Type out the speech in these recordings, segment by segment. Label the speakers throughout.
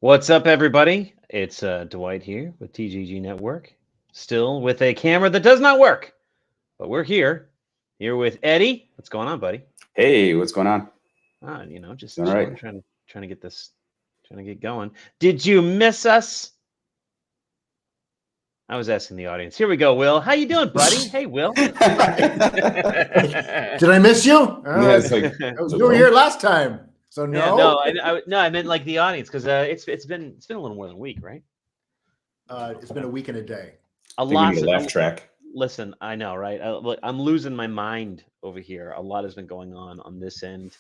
Speaker 1: What's up, everybody? It's Dwight here with TGG Network, still with a camera that does not work, but we're here with Eddie. What's going on, buddy?
Speaker 2: Hey, what's going on?
Speaker 1: Just
Speaker 2: All
Speaker 1: chilling,
Speaker 2: right.
Speaker 1: trying to get this, trying to get going. Did you miss us? I was asking the audience. Here we go, Will. How you doing, buddy? Hey, Will.
Speaker 3: Did I miss you?
Speaker 2: Yeah, it's like,
Speaker 3: You were here last time, so no.
Speaker 1: Yeah, no, I meant like the audience because it's been a little more than a week, right?
Speaker 3: It's been a week and a day.
Speaker 2: I think we need a laugh track.
Speaker 1: Listen, I know, right? Look, I'm losing my mind over here. A lot has been going on this end.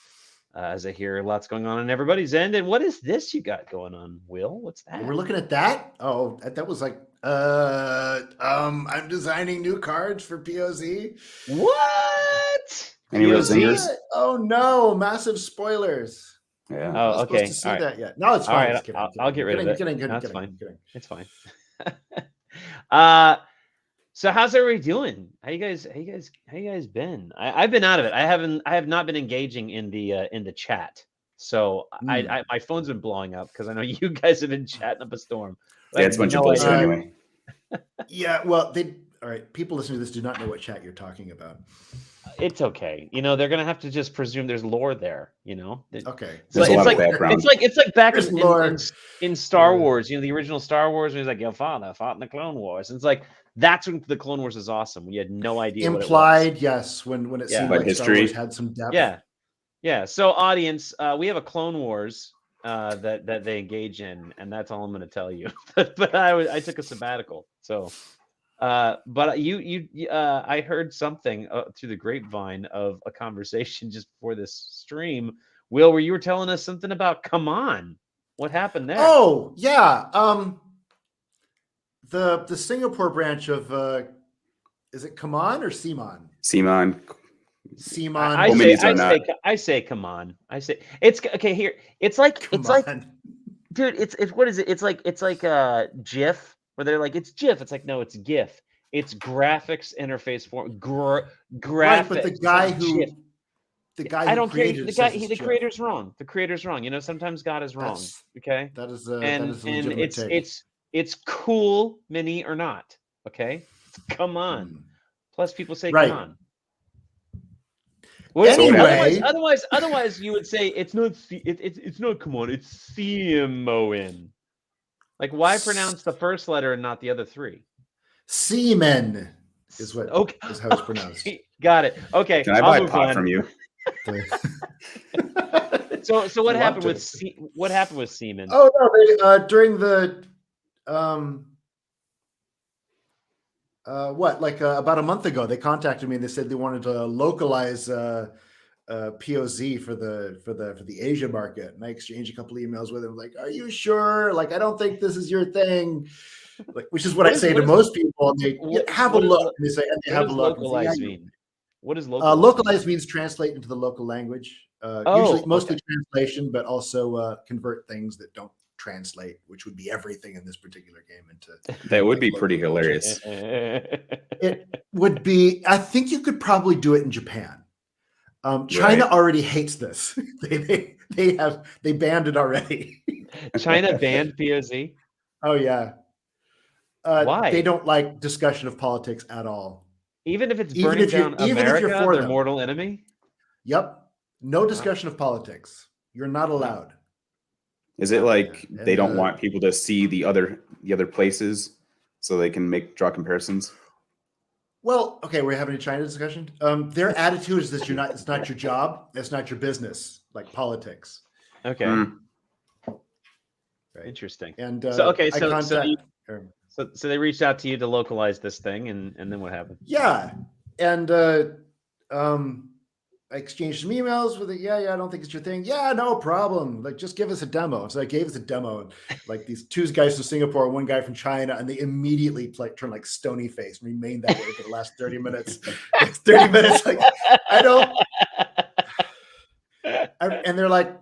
Speaker 1: As I hear lots going on everybody's end. And what is this you got going on, Will? What's that?
Speaker 3: We're looking at that. Oh, that was like, I'm designing new cards for POZ.
Speaker 1: What?
Speaker 2: Any real zingers?
Speaker 3: Oh no, massive spoilers.
Speaker 2: Yeah.
Speaker 1: Oh, okay.
Speaker 3: Supposed to see that yet? No, it's fine.
Speaker 1: All right, I'll get rid of it. That's fine. It's fine. So how's everybody doing? How you guys been? I've been out of it. I have not been engaging in the chat. So I my phone's been blowing up because I know you guys have been chatting up a storm.
Speaker 2: Yeah, it's a bunch of bullshit anyway.
Speaker 3: Yeah, well, all right. People listening to this do not know what chat you're talking about.
Speaker 1: It's okay. They're gonna have to just presume there's lore there.
Speaker 3: Okay.
Speaker 1: It's like back in Star
Speaker 3: Yeah.
Speaker 1: Wars. The original Star Wars. When he's like, your father fought in the Clone Wars. And it's like that's when the Clone Wars is awesome. We had no idea.
Speaker 3: Implied, yes. When it seemed
Speaker 2: But
Speaker 3: like
Speaker 2: history.
Speaker 3: Star Wars had some depth.
Speaker 1: Yeah. So audience, we have a Clone Wars that they engage in, and that's all I'm going to tell you. But I took a sabbatical, so. But I heard something through the grapevine of a conversation just before this stream, Will, where you were telling us something about Come On. What happened there?
Speaker 3: Oh yeah, the Singapore branch of is it Come On or Simon?
Speaker 2: Simon.
Speaker 1: I say Come On. I say it's okay. Here, it's like, dude. It's what is it? It's like GIF. Where they're like, it's GIF. It's like, no, it's GIF. It's graphics interface form. Graphics.
Speaker 3: Right, but the guy who
Speaker 1: GIF. I don't care. The creator's wrong. The creator's wrong. Sometimes God is wrong. Okay.
Speaker 3: That is
Speaker 1: it's cool, Mini, or not. Okay. Come on. Plus, people say
Speaker 3: right.
Speaker 1: Come on.
Speaker 3: Anyway,
Speaker 1: otherwise, you would say it's not. It's not. Come on. It's CMON. Like, why pronounce the first letter and not the other three?
Speaker 3: Semen is what is how it's pronounced.
Speaker 1: Got it. Okay.
Speaker 2: Can I buy pot from you?
Speaker 1: So what happened with semen?
Speaker 3: Oh no! During the about a month ago, they contacted me and they said they wanted to localize POZ for the Asia market, and I exchanged a couple of emails with him like, are you sure? Like, I don't think this is your thing, like, which is what I say to most people, and they have a look, and they say, and they have a look.
Speaker 1: Localize mean? What does localize
Speaker 3: localize means translate into the local language, mostly translation, but also convert things that don't translate, which would be everything in this particular game into
Speaker 2: that would be pretty hilarious.
Speaker 3: It would be. I think you could probably do it in Japan. China already hates this. They banned it already.
Speaker 1: China banned POZ?
Speaker 3: Oh yeah.
Speaker 1: Why?
Speaker 3: They don't like discussion of politics at all.
Speaker 1: Even if it's burning down America, their mortal enemy?
Speaker 3: Yep. No discussion of politics. You're not allowed.
Speaker 2: Is it like they don't want people to see the other places so they can draw comparisons?
Speaker 3: Well, okay, we're having a China discussion. Their attitude is that it's not your job, it's not your business, like politics.
Speaker 1: Okay.
Speaker 3: Right.
Speaker 1: Interesting.
Speaker 3: And
Speaker 1: so they reached out to you to localize this thing, and then what happened?
Speaker 3: Yeah, and I exchanged some emails with it. Yeah, I don't think it's your thing. Yeah, no problem. Like, just give us a demo. So I gave us a demo, and like these two guys from Singapore, one guy from China, and they immediately turned like stony face and remained that way for the last 30 minutes. 30 minutes, like, I don't. And they're like,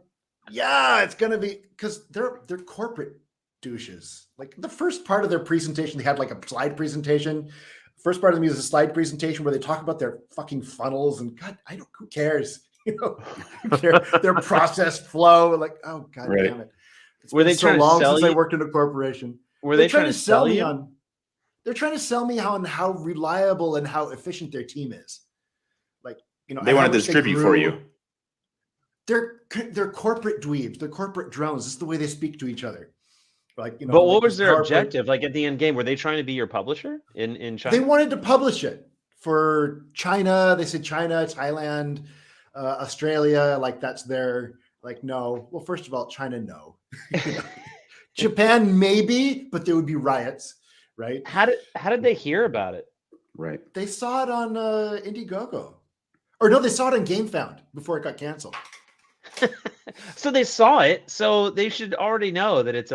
Speaker 3: yeah, it's gonna be, because they're corporate douches. Like, the first part of their presentation, they had like a slide presentation. First part of the is a slide presentation where they talk about their fucking funnels, and God, who cares? Their process flow. Like, oh God damn it!
Speaker 1: Were they
Speaker 3: so
Speaker 1: trying to
Speaker 3: long
Speaker 1: sell
Speaker 3: since I
Speaker 1: you?
Speaker 3: worked in a corporation.
Speaker 1: Were
Speaker 3: They're
Speaker 1: they trying to sell you?
Speaker 3: on. They're trying to sell me on how reliable and how efficient their team is. Like,
Speaker 2: They want to distribute for you.
Speaker 3: They're corporate dweebs. They're corporate drones. This is the way they speak to each other. Like,
Speaker 1: But what
Speaker 3: like
Speaker 1: was their
Speaker 3: corporate-
Speaker 1: objective? Like at the end game, were they trying to be your publisher in China?
Speaker 3: They wanted to publish it for China. They said China, Thailand, Australia. Like that's their like no. Well, first of all, China no. Japan maybe, but there would be riots, right?
Speaker 1: How did they hear about it?
Speaker 2: Right.
Speaker 3: They saw it on Indiegogo, or no, they saw it on GameFound before it got canceled.
Speaker 1: So they saw it, so they should already know that it's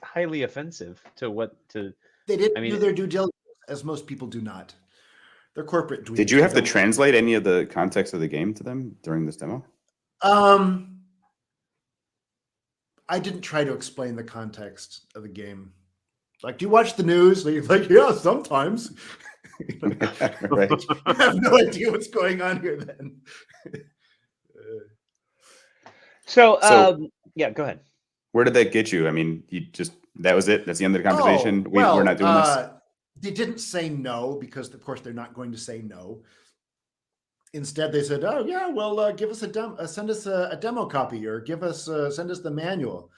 Speaker 1: highly offensive to
Speaker 3: They didn't do their due diligence, as most people do not. They're corporate dweebs.
Speaker 2: Did you have to translate any of the context of the game to them during this demo?
Speaker 3: I didn't try to explain the context of the game. Like, do you watch the news? Like, yeah, sometimes.
Speaker 2: Right.
Speaker 3: I have no idea what's going on here then.
Speaker 1: So yeah, go ahead.
Speaker 2: Where did that get you? I mean, that was it? That's the end of the conversation? We're not doing this?
Speaker 3: They didn't say no because, of course, they're not going to say no. Instead, they said, "Oh yeah, well, give us send us a demo copy, or send us the manual."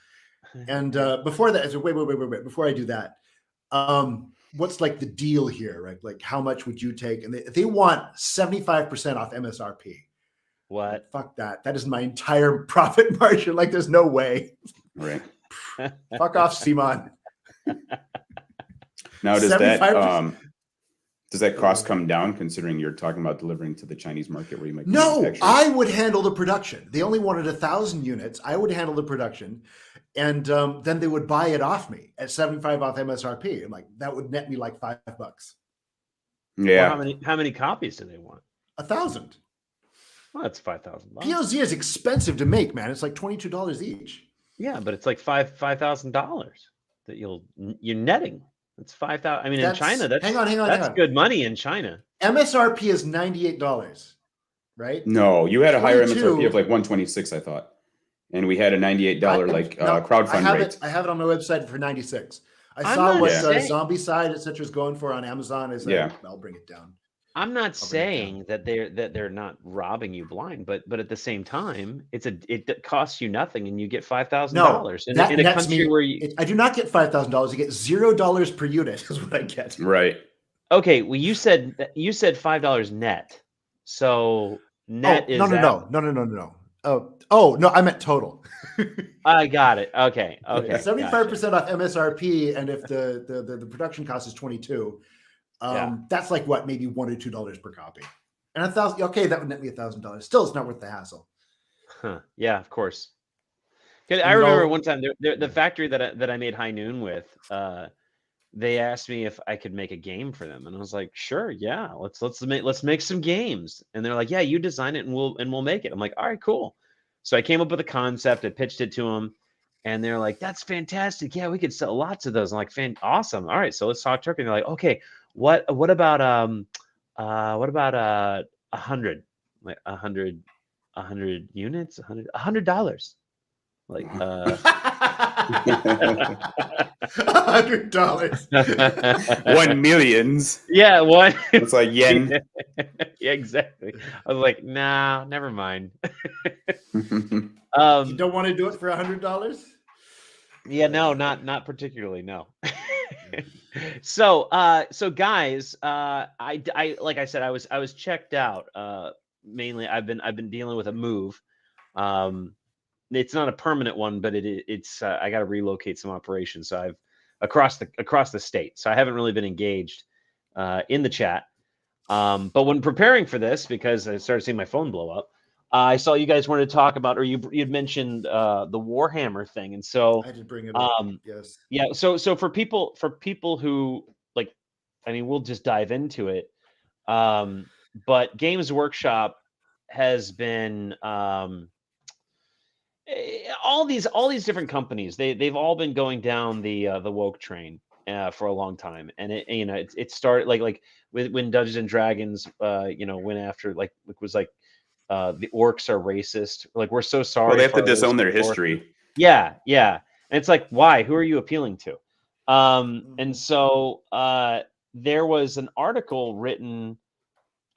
Speaker 3: And before that, I said, wait. Before I do that, what's like the deal here, right? Like, how much would you take? And they want 75% off MSRP.
Speaker 1: What?
Speaker 3: Fuck that. That is my entire profit margin. Like, there's no way.
Speaker 2: Right.
Speaker 3: Fuck off, Simon.
Speaker 2: Now, does that cost come down considering you're talking about delivering to the Chinese market where you might?
Speaker 3: No, I would handle the production. They only wanted 1,000 units. I would handle the production, and then they would buy it off me at 75 off MSRP. I'm like, that would net me like $5.
Speaker 2: Yeah.
Speaker 1: Well, how many copies do they want?
Speaker 3: 1,000.
Speaker 1: Well, that's $5,000.
Speaker 3: POZ is expensive to make, man. It's like $22 each.
Speaker 1: Yeah, but it's like $5,000 that you're netting. That's 5,000. I mean, in China, that's
Speaker 3: hang on.
Speaker 1: That's good money in China.
Speaker 3: MSRP is $98, right?
Speaker 2: No, you had a higher MSRP of like 126, I thought, and we had a $98 crowdfund rate.
Speaker 3: I have it on my website for 96. I saw what Zombie Side, etc. is going for on Amazon. I said, I'll bring it down.
Speaker 1: I'm not saying that they're not robbing you blind, but at the same time, it costs you nothing, and you get $5,000 in a country where
Speaker 3: I do not get $5,000. You get $0 per unit is what I get.
Speaker 2: Right.
Speaker 1: Okay. Well, you said $5 net. So net is
Speaker 3: no. Oh no, I meant total.
Speaker 1: I got it. Okay.
Speaker 3: 75% off MSRP, and if the production cost is 22. That's like what, maybe $1 or $2 per copy, and 1,000. Okay, that would net me $1,000. Still, it's not worth the hassle.
Speaker 1: Huh. Yeah, of course. I remember one time the factory that I made High Noon with. They asked me if I could make a game for them, and I was like, "Sure, yeah, let's make some games." And they're like, "Yeah, you design it, and we'll make it." I'm like, "All right, cool." So I came up with a concept, I pitched it to them, and they're like, "That's fantastic! Yeah, we could sell lots of those." I'm like, "Awesome! All right, so let's talk turkey." And they're like, "Okay, what about 100? Like 100 units, $100? Like
Speaker 3: $100.
Speaker 2: 1 millions.
Speaker 1: Yeah, what?
Speaker 2: It's like yen.
Speaker 1: Yeah, exactly. I was like, nah, never mind.
Speaker 3: You don't want to do it for $100?
Speaker 1: Yeah, no, not particularly, no. So guys, I like I said, I was checked out. Mainly, I've been dealing with a move. It's not a permanent one, but it's I got to relocate some operations. So I've across the state. So I haven't really been engaged in the chat. But when preparing for this, because I started seeing my phone blow up, I saw you guys wanted to talk about, or you'd mentioned the Warhammer thing, and so
Speaker 3: I did bring it up. Yes.
Speaker 1: Yeah. So for people who like, I mean, we'll just dive into it. But Games Workshop has been all these different companies. They've all been going down the woke train for a long time, and it started like when Dungeons and Dragons went after the orcs are racist. Like, we're so sorry.
Speaker 2: Well, they have to disown their history.
Speaker 1: Yeah. And it's like, why? Who are you appealing to? And so there was an article written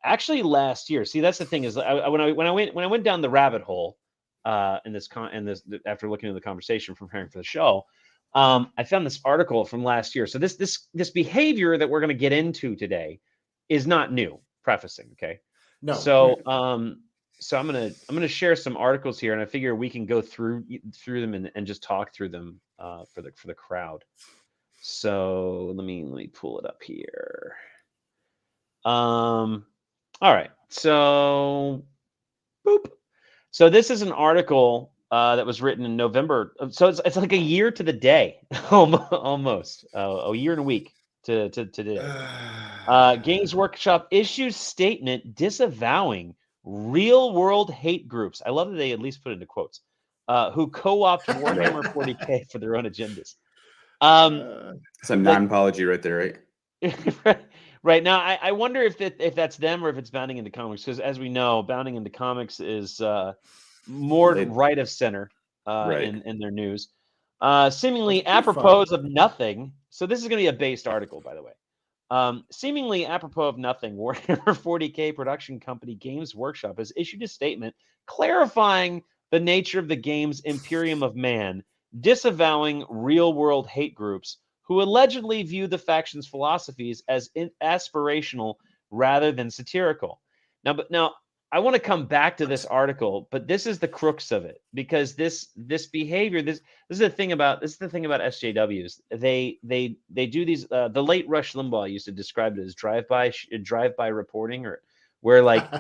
Speaker 1: actually last year. See, that's the thing is when I went down the rabbit hole in this after looking at the conversation, preparing for the show, I found this article from last year. So this behavior that we're going to get into today is not new. Prefacing, okay?
Speaker 3: No.
Speaker 1: So so I'm gonna share some articles here, and I figure we can go through them and just talk through them for the crowd. So let me pull it up here. All right. So boop. So this is an article that was written in November. So it's like a year to the day, almost a year and a week to today. Games Workshop issues statement disavowing real-world hate groups. I love that they at least put into quotes. Who co-opt Warhammer 40K for their own agendas.
Speaker 2: It's a non-apology right there, right?
Speaker 1: Right now, I wonder if that's them or if it's Bounding into Comics, because as we know, Bounding into Comics is more right of center in their news. Seemingly apropos of nothing. So this is going to be a based article, by the way. Seemingly apropos of nothing, Warhammer 40K production company Games Workshop has issued a statement clarifying the nature of the game's Imperium of Man, disavowing real-world hate groups who allegedly view the faction's philosophies as aspirational rather than satirical. Now, I want to come back to this article, but this is the crux of it, because this behavior, this is the thing about SJWs. They do these. The late Rush Limbaugh used to describe it as drive-by reporting, or where like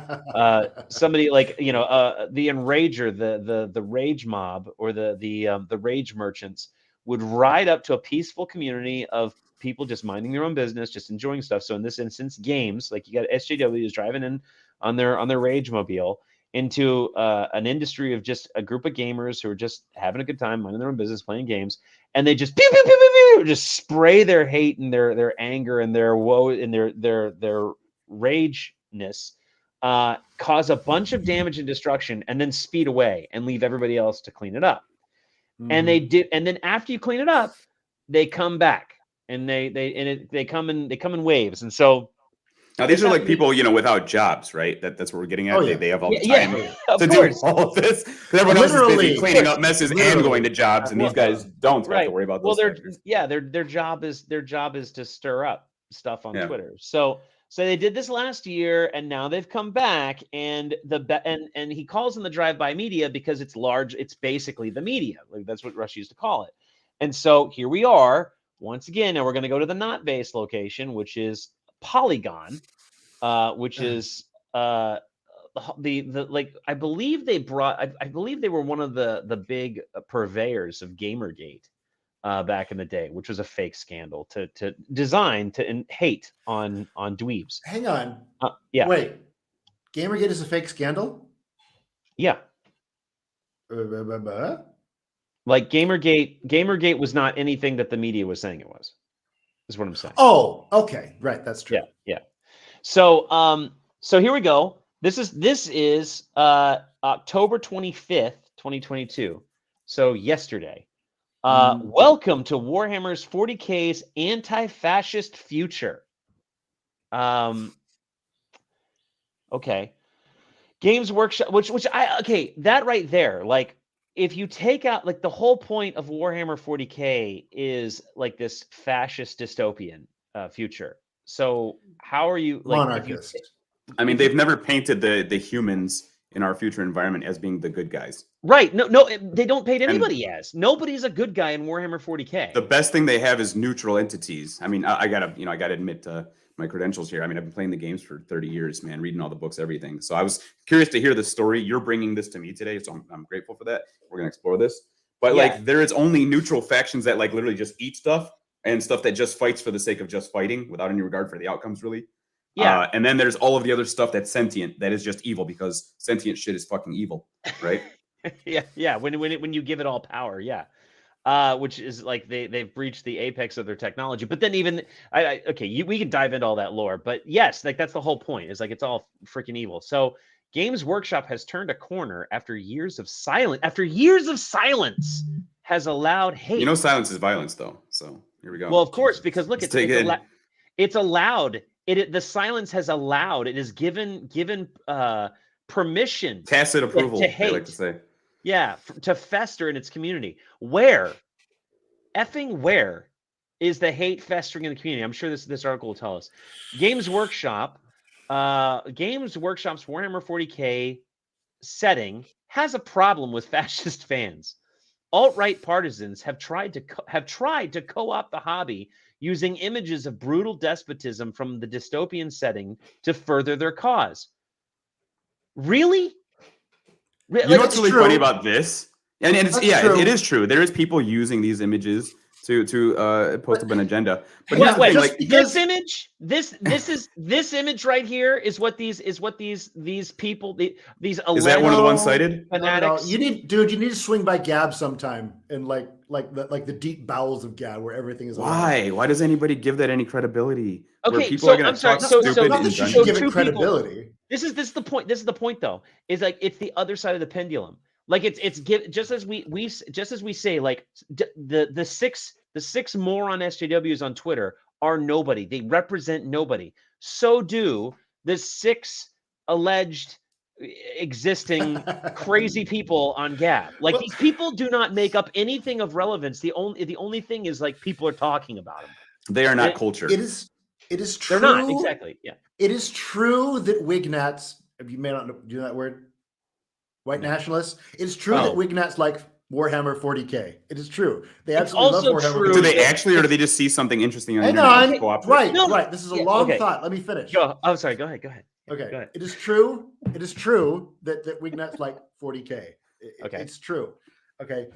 Speaker 1: somebody like the enrager, the rage mob, or the rage merchants would ride up to a peaceful community of people just minding their own business, just enjoying stuff. So in this instance, games, like you got SJWs driving in on their rage mobile into an industry of just a group of gamers who are just having a good time, minding their own business, playing games, and they just pew, pew, pew, pew, pew, just spray their hate and their anger and their woe and their rageness, cause a bunch of damage and destruction, and then speed away and leave everybody else to clean it up. And they did, and then after you clean it up, they come back and they come in waves. And so
Speaker 2: now these are like people, without jobs, right? That's what we're getting at.
Speaker 3: Oh, yeah.
Speaker 2: They have all the time
Speaker 1: to
Speaker 2: do all of this, because everyone else is busy cleaning up messes and going to jobs, and these guys don't have to worry about those.
Speaker 1: Their job is to stir up stuff on Twitter. So they did this last year, and now they've come back, and and he calls them the drive-by media because it's large. It's basically the media. Like, that's what Rush used to call it. And so here we are once again. Now we're going to go to the not base location, which is Polygon, which is the like I believe they brought. I believe they were one of the big purveyors of Gamergate. Back in the day, which was a fake scandal to design to hate on dweebs.
Speaker 3: Hang on.
Speaker 1: Yeah.
Speaker 3: Wait. Gamergate is a fake scandal?
Speaker 1: Yeah. Like Gamergate was not anything that the media was saying it was. Is what I'm saying.
Speaker 3: Oh, okay. Right. That's true.
Speaker 1: Yeah. So so here we go. This is October 25th, 2022. So yesterday. Welcome to Warhammer's 40K's anti-fascist future. Okay. Games Workshop, that right there, like, if you take out, like, the whole point of Warhammer 40K is like this fascist dystopian future. So how are you like
Speaker 3: monarchist?
Speaker 2: I mean, they've never painted the humans in our future environment as being the good guys.
Speaker 1: Right. No, they don't paint anybody as. Nobody's a good guy in Warhammer 40K.
Speaker 2: The best thing they have is neutral entities. I mean, I gotta admit my credentials here. I mean, I've been playing the games for 30 years, man, reading all the books, everything. So I was curious to hear the story. You're bringing this to me today, so I'm grateful for that. We're gonna explore this. But like, there is only neutral factions that like literally just eat stuff, and stuff that just fights for the sake of just fighting without any regard for the outcomes, really.
Speaker 1: Yeah.
Speaker 2: And then there's all of the other stuff that's sentient, that is just evil, because sentient shit is fucking evil, right?
Speaker 1: Yeah. When you give it all power, which is like they've breached the apex of their technology. But then even we can dive into all that lore, but yes, like that's the whole point. Is like it's all freaking evil. So Games Workshop has turned a corner after years of silence. has allowed hate.
Speaker 2: You know, silence is violence, though. So here we go.
Speaker 1: Well, of course, because look,
Speaker 2: Let's take it in.
Speaker 1: it's allowed. The silence has allowed. It is given permission.
Speaker 2: Tacit approval,
Speaker 1: to hate.
Speaker 2: they like to say.
Speaker 1: Yeah, to fester in its community. Where is the hate festering in the community? I'm sure this article will tell us. Games Workshop's Warhammer 40K setting has a problem with fascist fans. Alt-right partisans have tried to co-opt the hobby using images of brutal despotism from the dystopian setting to further their cause. Really?
Speaker 2: You know what's really funny about this? And it's, it is true. There is people using these images to post up an agenda. But
Speaker 1: wait,
Speaker 2: like
Speaker 1: this image, this image right here is what these people, these
Speaker 2: is that one of the ones cited?
Speaker 1: Fanatics.
Speaker 3: No. You need to swing by Gab sometime and like the deep bowels of Gab where everything is.
Speaker 2: Why does anybody give that any credibility?
Speaker 1: Okay,
Speaker 2: where people are going to talk stupid
Speaker 3: not that you should give it credibility.
Speaker 1: This is the point. This is the point, though. Is like it's the other side of the pendulum. Like it's just as we say, like the six moron SJWs on Twitter are nobody. They represent nobody. So do the 6 alleged existing crazy people on Gab. Like these people do not make up anything of relevance. The only thing is like people are talking about them.
Speaker 2: They are not culture.
Speaker 3: It is true.
Speaker 1: They're not exactly. Yeah.
Speaker 3: It is true that Wignats, you may not do that word, white nationalists. It's true that Wignats like Warhammer 40K. It is true. They absolutely love Warhammer.
Speaker 1: True.
Speaker 2: Do they actually, or do they just see something interesting on the internet?
Speaker 3: Right. This is a long thought. Let me finish.
Speaker 1: I'm sorry. Go ahead.
Speaker 3: Okay.
Speaker 1: Go ahead.
Speaker 3: It is true that Wignats like 40K. It's true. Okay.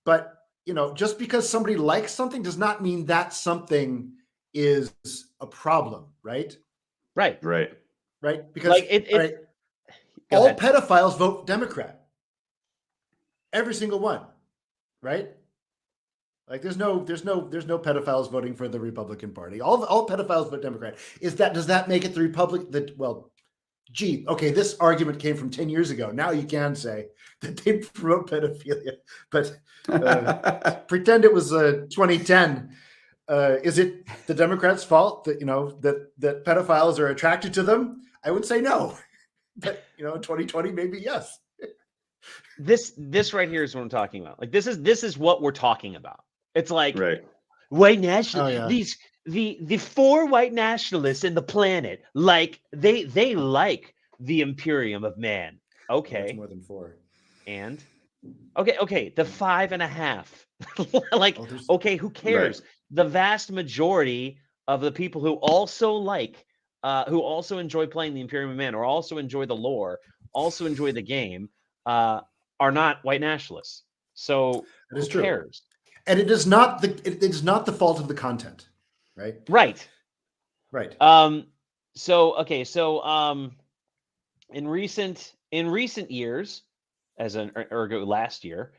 Speaker 3: But just because somebody likes something does not mean that something is a problem, right?
Speaker 1: Right.
Speaker 3: Because
Speaker 1: like
Speaker 3: all pedophiles vote Democrat. Every single one, right? Like there's no pedophiles voting for the Republican Party. All pedophiles vote Democrat. Does that make it the this argument came from 10 years ago. Now you can say that they promote pedophilia, but pretend it was 2010. Is it the Democrats' fault that that pedophiles are attracted to them? I would say no. But in 2020, maybe yes.
Speaker 1: This right here is what I'm talking about. Like this is what we're talking about. It's like white nationalists. The 4 white nationalists in the planet, like they like the Imperium of Man. Okay,
Speaker 3: that's more than 4.
Speaker 1: And okay, the 5.5. Like who cares?
Speaker 2: Right.
Speaker 1: The vast majority of the people who also who also enjoy playing the Imperium of Man, or also enjoy the lore, also enjoy the game, are not white nationalists. So who cares?
Speaker 3: And it is not the fault of the content, right? Right.
Speaker 1: So in recent years, last year,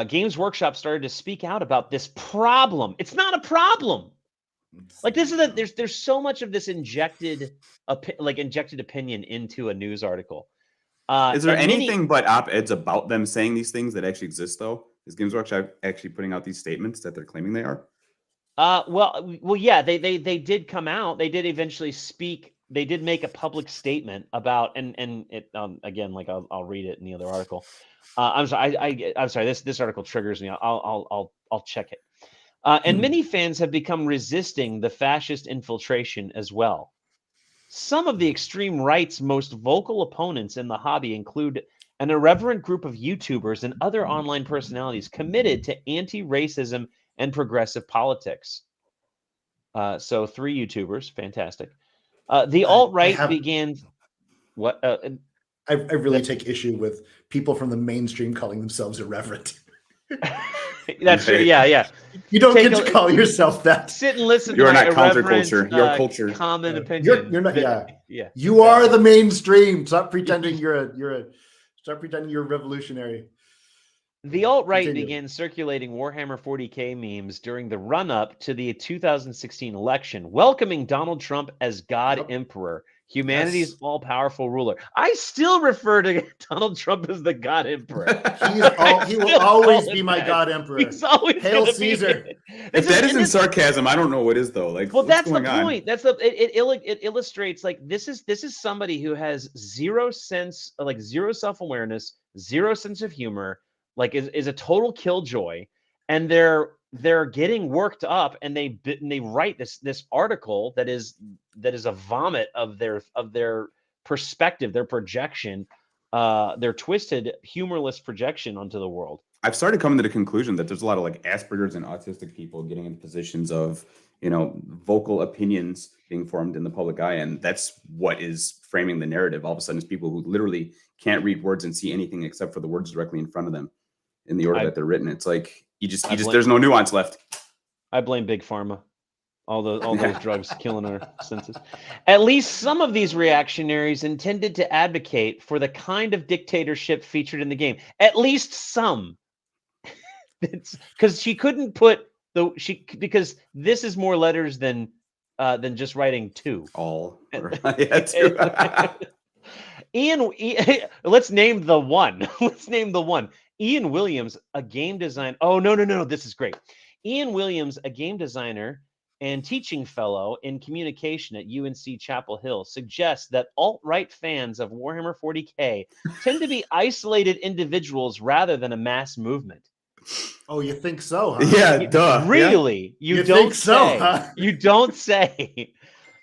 Speaker 1: Games Workshop started to speak out about this problem. It's not a problem. Like there's so much of this injected opinion into a news article.
Speaker 2: Is there anything but op-eds about them saying these things that actually exist, though? Is Games Workshop actually putting out these statements that they're claiming they are?
Speaker 1: Well, yeah, they did come out. They did eventually speak. They did make a public statement about, and it again, like I'll read it in the other article. I'm sorry. This article triggers me. I'll check it. And many fans have become resisting the fascist infiltration as well. Some of the extreme right's most vocal opponents in the hobby include an irreverent group of YouTubers and other online personalities committed to anti-racism and progressive politics. So 3 YouTubers, fantastic. The alt-right began. What?
Speaker 3: I really take issue with people from the mainstream calling themselves irreverent.
Speaker 1: That's true. Yeah.
Speaker 3: You don't get to call yourself that.
Speaker 1: Sit and listen.
Speaker 2: You're not counterculture. You're culture.
Speaker 1: Common opinion.
Speaker 3: You're not. Yeah. You are the mainstream. Stop pretending Stop pretending you're revolutionary.
Speaker 1: The alt-right began circulating Warhammer 40K memes during the run-up to the 2016 election, welcoming Donald Trump as God Emperor. Humanity's
Speaker 3: Yes.
Speaker 1: all-powerful ruler. I still refer to Donald Trump as the God Emperor.
Speaker 3: He will always be my God Emperor.
Speaker 1: He's always
Speaker 3: Hail
Speaker 1: gonna
Speaker 3: Caesar.
Speaker 1: be.
Speaker 2: If that isn't sarcasm, I don't know what is though. Like,
Speaker 1: Well,
Speaker 2: what's
Speaker 1: that's the
Speaker 2: going on?
Speaker 1: point. That's it illustrates like this is somebody who has zero self-awareness, zero sense of humor, like is a total killjoy, and they're getting worked up, and they write this article that is a vomit of their perspective, their projection, their twisted, humorless projection onto the world.
Speaker 2: I've started coming to the conclusion that there's a lot of like Asperger's and autistic people getting in positions of, vocal opinions being formed in the public eye. And that's what is framing the narrative. All of a sudden, it's people who literally can't read words and see anything except for the words directly in front of them in the order that they're written. It's like, there's no nuance left.
Speaker 1: I blame Big Pharma. All those drugs killing our senses. At least some of these reactionaries intended to advocate for the kind of dictatorship featured in the game. At least some. Because she couldn't put because this is more letters than just writing two.
Speaker 2: All. Yeah, two.
Speaker 1: Ian, let's name the one. Let's name the one. Ian Williams, a game designer. Oh, no. This is great. Ian Williams, a game designer and teaching fellow in communication at UNC Chapel Hill, suggests that alt-right fans of Warhammer 40K tend to be isolated individuals rather than a mass movement.
Speaker 3: Oh, you think so, huh?
Speaker 2: Yeah, duh.
Speaker 1: Really?
Speaker 2: Yeah.
Speaker 1: You don't
Speaker 3: think so,
Speaker 1: say.
Speaker 3: huh?
Speaker 1: You don't say.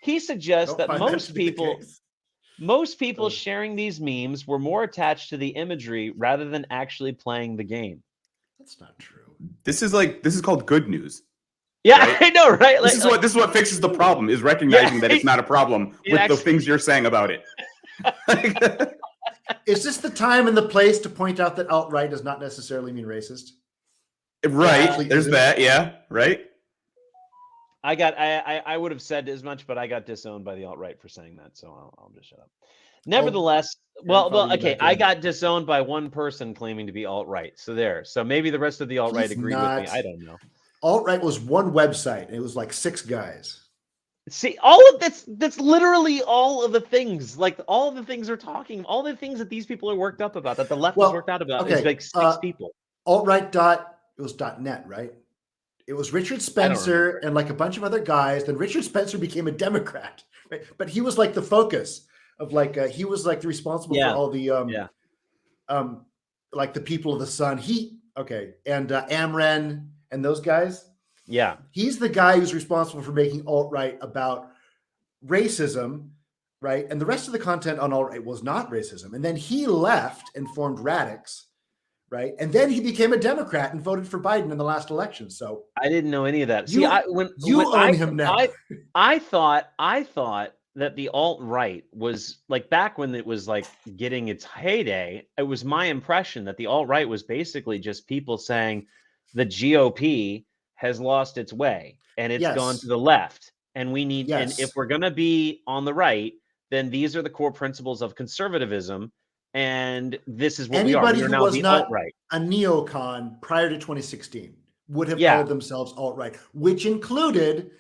Speaker 1: He suggests
Speaker 3: Don't
Speaker 1: that
Speaker 3: find that to be the case.
Speaker 1: most people
Speaker 3: Oh.
Speaker 1: sharing these memes were more attached to the imagery rather than actually playing the game.
Speaker 3: That's not true.
Speaker 2: This is called good news.
Speaker 1: Yeah,
Speaker 2: Right?
Speaker 1: I know, right?
Speaker 2: This is what fixes the problem, is recognizing that it's not a problem with the things you're saying about it.
Speaker 3: Is this the time and the place to point out that alt-right does not necessarily mean racist?
Speaker 2: Right. There's that. Yeah. Right.
Speaker 1: I would have said as much, but I got disowned by the alt-right for saying that, so I'll just shut up. Nevertheless, okay, I got disowned by one person claiming to be alt-right. So there. So maybe the rest of the alt-right agreed with me. I don't know.
Speaker 3: Alt-right was one website, and it was like 6 guys.
Speaker 1: See, all of that's literally all of the things, like all of the things they're talking, all the things that these people are worked up about, that the left is worked out about, is like 6 people.
Speaker 3: Alt-right it was .net, right? It was Richard Spencer and like a bunch of other guys. Then Richard Spencer became a Democrat, right? But he was like the focus of he was like the responsible for all the like the people of the Sun. And Amren and those guys.
Speaker 1: Yeah,
Speaker 3: he's the guy who's responsible for making alt-right about racism, right? And the rest of the content on alt-right was not racism. And then he left and formed Radix, right? And then he became a Democrat and voted for Biden in the last election. So
Speaker 1: I didn't know any of that.
Speaker 3: Own him now.
Speaker 1: I thought that the alt-right was like, back when it was like getting its heyday, it was my impression that the alt-right was basically just people saying the GOP has lost its way and it's gone to the left, and we need, and if we're going to be on the right, then these are the core principles of conservatism, and this is what
Speaker 3: anybody
Speaker 1: we are
Speaker 3: who
Speaker 1: now
Speaker 3: was
Speaker 1: the
Speaker 3: not
Speaker 1: alt-right.
Speaker 3: A neocon prior to 2016 would have called themselves alt-right, which included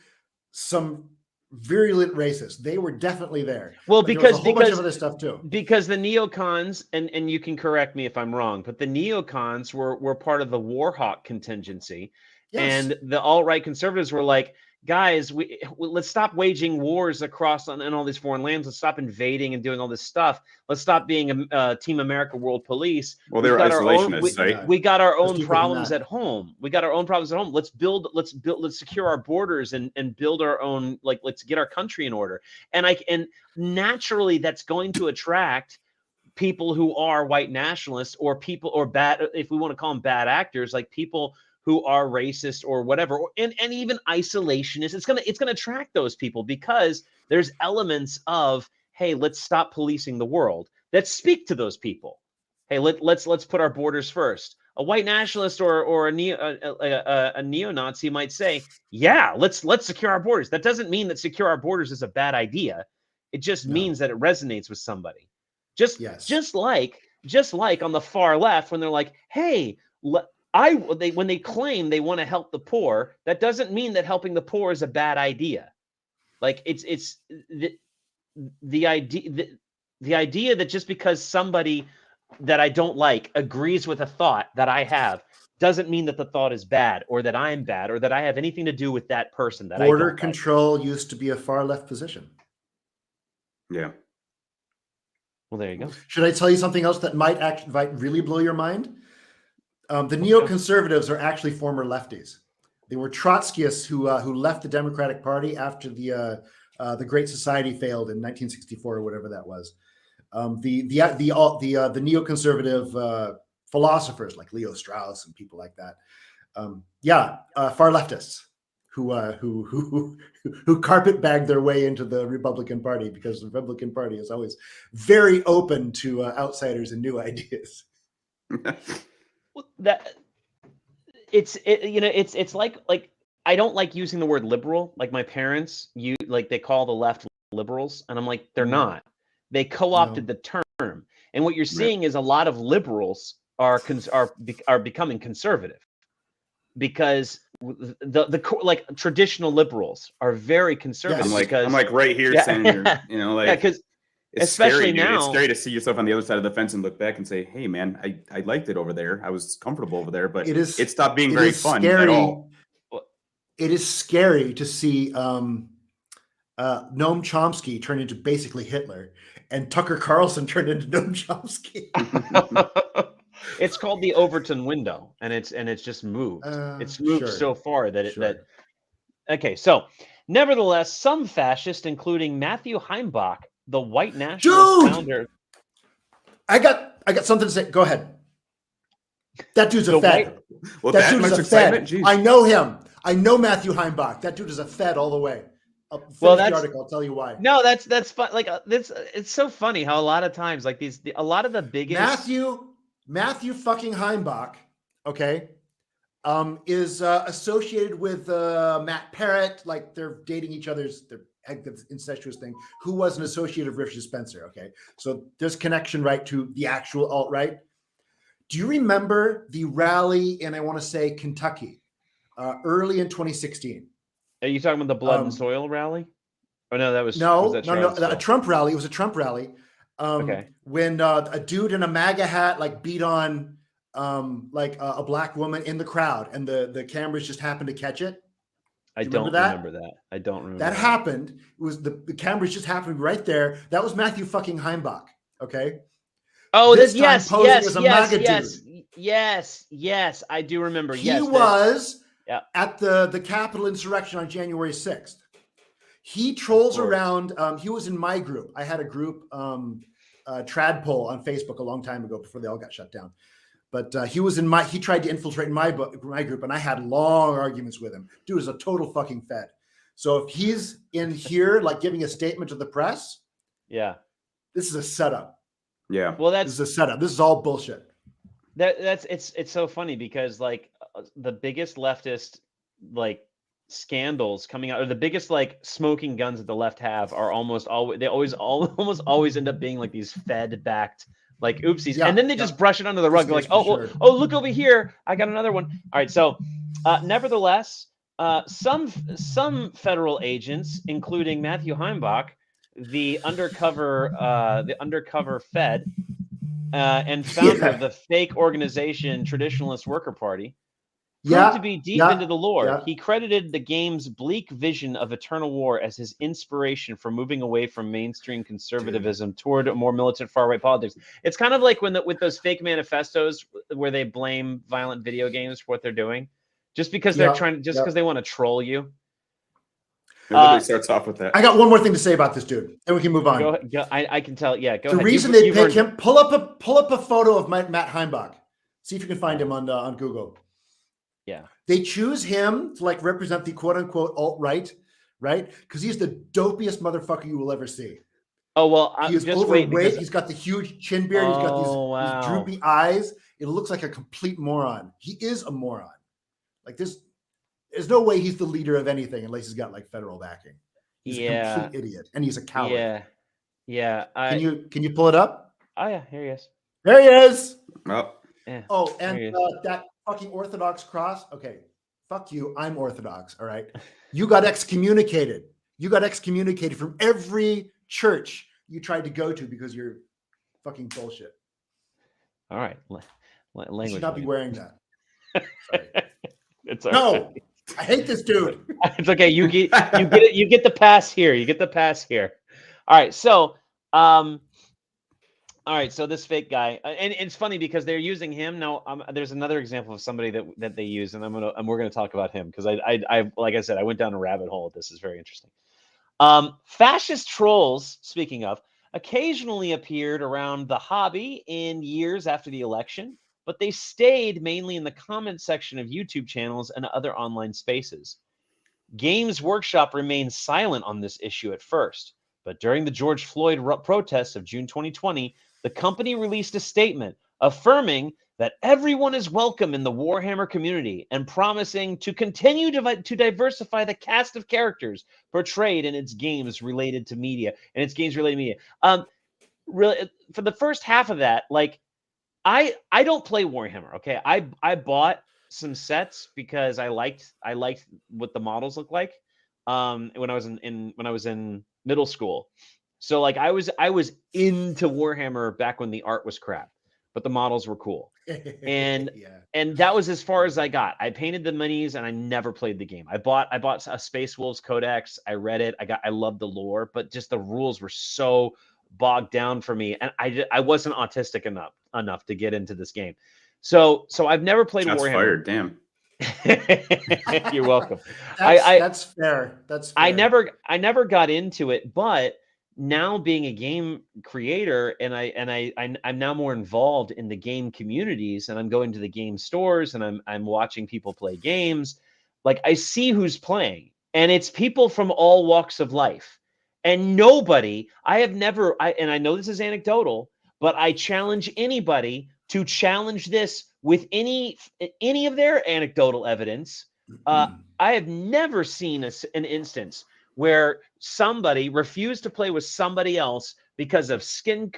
Speaker 3: some virulent racists. They were definitely there.
Speaker 1: Well,
Speaker 3: but there was a whole bunch
Speaker 1: because
Speaker 3: of other stuff too.
Speaker 1: Because the neocons, and you can correct me if I'm wrong, but the neocons were part of the Warhawk contingency. Yes. And the alt-right conservatives were like, guys, let's stop waging wars across in all these foreign lands. Let's stop invading and doing all this stuff. Let's stop being a Team America World Police.
Speaker 2: Well, they were isolationists, right?
Speaker 1: We got our own problems at home. Let's secure our borders and build our own, let's get our country in order. And naturally that's going to attract people who are white nationalists, or people, or bad, if we want to call them bad actors, like people who are racist or whatever, and even isolationists. It's gonna attract those people because there's elements of, hey, let's stop policing the world, that speak to those people. Hey, let's put our borders first. A white nationalist or a neo-Nazi might say, yeah, let's secure our borders. That doesn't mean that secure our borders is a bad idea. It just means that it resonates with somebody. Just like on the far left, when they're like, hey, when they claim they want to help the poor, that doesn't mean that helping the poor is a bad idea. Like the idea that just because somebody that I don't like agrees with a thought that I have doesn't mean that the thought is bad or that I'm bad or that I have anything to do with that person that
Speaker 3: Border
Speaker 1: I don't
Speaker 3: control used to be a far left position.
Speaker 2: Yeah.
Speaker 1: Well, there you go.
Speaker 3: Should I tell you something else that might really blow your mind? The neoconservatives are actually former lefties. They were Trotskyists who left the Democratic Party after the Great Society failed in 1964 or whatever that was. The neoconservative philosophers like Leo Strauss and people like that. Far leftists who carpetbag their way into the Republican Party because the Republican Party is always very open to outsiders and new ideas.
Speaker 1: It's like I don't like using the word liberal. Like my parents, they call the left liberals, and I'm like, they're not. They co-opted the term, and what you're seeing is a lot of liberals are becoming conservative because the traditional liberals are very conservative.
Speaker 2: I'm like right here saying, because it's
Speaker 1: especially
Speaker 2: scary,
Speaker 1: now,
Speaker 2: it's scary to see yourself on the other side of the fence and look back and say, "Hey, man, I liked it over there. I was comfortable over there, but it stopped being very fun at all."
Speaker 3: It is scary to see Noam Chomsky turn into basically Hitler, and Tucker Carlson turn into Noam Chomsky.
Speaker 1: It's called the Overton window, and it's just moved. It's moved so far that okay. So, nevertheless, some fascists, including Matthew Heimbach, the white nationalist founder.
Speaker 3: I got something to say. Go ahead. That dude's a Fed.
Speaker 2: That dude is a Fed.
Speaker 3: I know him. I know Matthew Heimbach. That dude is a Fed all the way. The article. I'll tell you why.
Speaker 1: No, that's fun. Like it's so funny how a lot of times like a lot of the biggest
Speaker 3: Matthew fucking Heimbach, okay, is associated with Matt Parrott. Like they're dating each other's. They're the incestuous thing. Who was an associate of Richard Spencer? Okay, so there's connection right to the actual alt-right. Do you remember the rally in, I want to say, Kentucky, early in 2016?
Speaker 1: Are you talking about the Blood and Soil rally? Oh no, that was
Speaker 3: a Trump rally. It was a Trump rally. When a dude in a MAGA hat beat on a black woman in the crowd, and the cameras just happened to catch it.
Speaker 1: I don't remember that. I don't remember
Speaker 3: that. Happened. It was the cameras just happened right there. That was Matthew fucking Heimbach. Okay.
Speaker 1: Oh,
Speaker 3: yes,
Speaker 1: I do remember.
Speaker 3: He was at the Capitol insurrection on January 6th. He trolls around. He was in my group. I had a group, Tradpole on Facebook a long time ago before they all got shut down. But he tried to infiltrate my group, and I had long arguments with him. Dude is a total fucking Fed. So if he's in here, giving a statement to the press, this is a setup.
Speaker 2: Yeah.
Speaker 1: Well,
Speaker 3: this is a setup. This is all bullshit.
Speaker 1: It's so funny because the biggest leftist scandals coming out, or the biggest smoking guns that the left have, are almost always end up being these Fed-backed oopsies, and then they just brush it under the rug. They're like, oh, look over here, I got another one. All right, so nevertheless, some federal agents, including Matthew Heimbach, the undercover Fed and founder of the fake organization Traditionalist Worker Party, proved to be deep into the lore. He credited the game's bleak vision of eternal war as his inspiration for moving away from mainstream conservatism toward a more militant far-right politics. It's kind of like with those fake manifestos where they blame violent video games for what they're doing, just because they're because they want to troll you.
Speaker 2: Everybody starts off with that.
Speaker 3: I got one more thing to say about this dude, and we can move on.
Speaker 1: I can tell. Yeah, go ahead.
Speaker 3: The reason they pick him, pull up a photo of Matt Heimbach. See if you can find him on Google.
Speaker 1: Yeah,
Speaker 3: they choose him to represent the quote unquote alt-right, right? Because he's the dopiest motherfucker you will ever see.
Speaker 1: Oh well,
Speaker 3: he's just overweight. He's got the huge chin beard. He's got these droopy eyes. It looks like a complete moron. He is a moron. There's no way he's the leader of anything unless he's got federal backing. He's a complete idiot, and he's a coward.
Speaker 1: Yeah.
Speaker 3: Can you pull it up?
Speaker 1: Oh yeah, here he is.
Speaker 3: There he is.
Speaker 2: Oh,
Speaker 1: yeah.
Speaker 3: Oh, and that fucking Orthodox cross. Okay, fuck you. I'm Orthodox. All right. You got excommunicated. You got excommunicated from every church you tried to go to because you're fucking bullshit.
Speaker 1: All right.
Speaker 3: You
Speaker 1: Language.
Speaker 3: should not be
Speaker 1: man.
Speaker 3: wearing that. Sorry.
Speaker 1: It's all
Speaker 3: No,
Speaker 1: right.
Speaker 3: I hate this dude.
Speaker 1: It's okay. You get it. You get the pass here. You get the pass here. All right. So, all right. So this fake guy, and it's funny because they're using him now. There's another example of somebody that they use, and we're gonna talk about him because I like I said, I went down a rabbit hole. This is very interesting. Fascist trolls, speaking of, occasionally appeared around the hobby in years after the election, but they stayed mainly in the comment section of YouTube channels and other online spaces. Games Workshop remained silent on this issue at first, but during the George Floyd protests of June 2020, the company released a statement affirming that everyone is welcome in the Warhammer community and promising to continue to diversify the cast of characters portrayed in its games related to media. Really, for the first half of that, like I don't play Warhammer. Okay, I bought some sets because I liked what the models look like. When I was in middle school, so like I was into Warhammer back when the art was crap, but the models were cool. And and that was as far as I got. I painted the minis and I never played the game. I bought a Space Wolves Codex. I read it. I loved the lore, but just the rules were so bogged down for me, and I wasn't autistic enough to get into this game. So I've never played
Speaker 2: Shots
Speaker 1: Warhammer.
Speaker 2: fired. Damn.
Speaker 1: You're welcome.
Speaker 3: That's fair. That's fair.
Speaker 1: I never got into it, but now being a game creator and I'm now more involved in the game communities, and I'm going to the game stores and I'm watching people play games. Like I see who's playing, and it's people from all walks of life. And I know this is anecdotal, but I challenge anybody to challenge this with any of their anecdotal evidence. I have never seen an instance where somebody refused to play with somebody else because of skin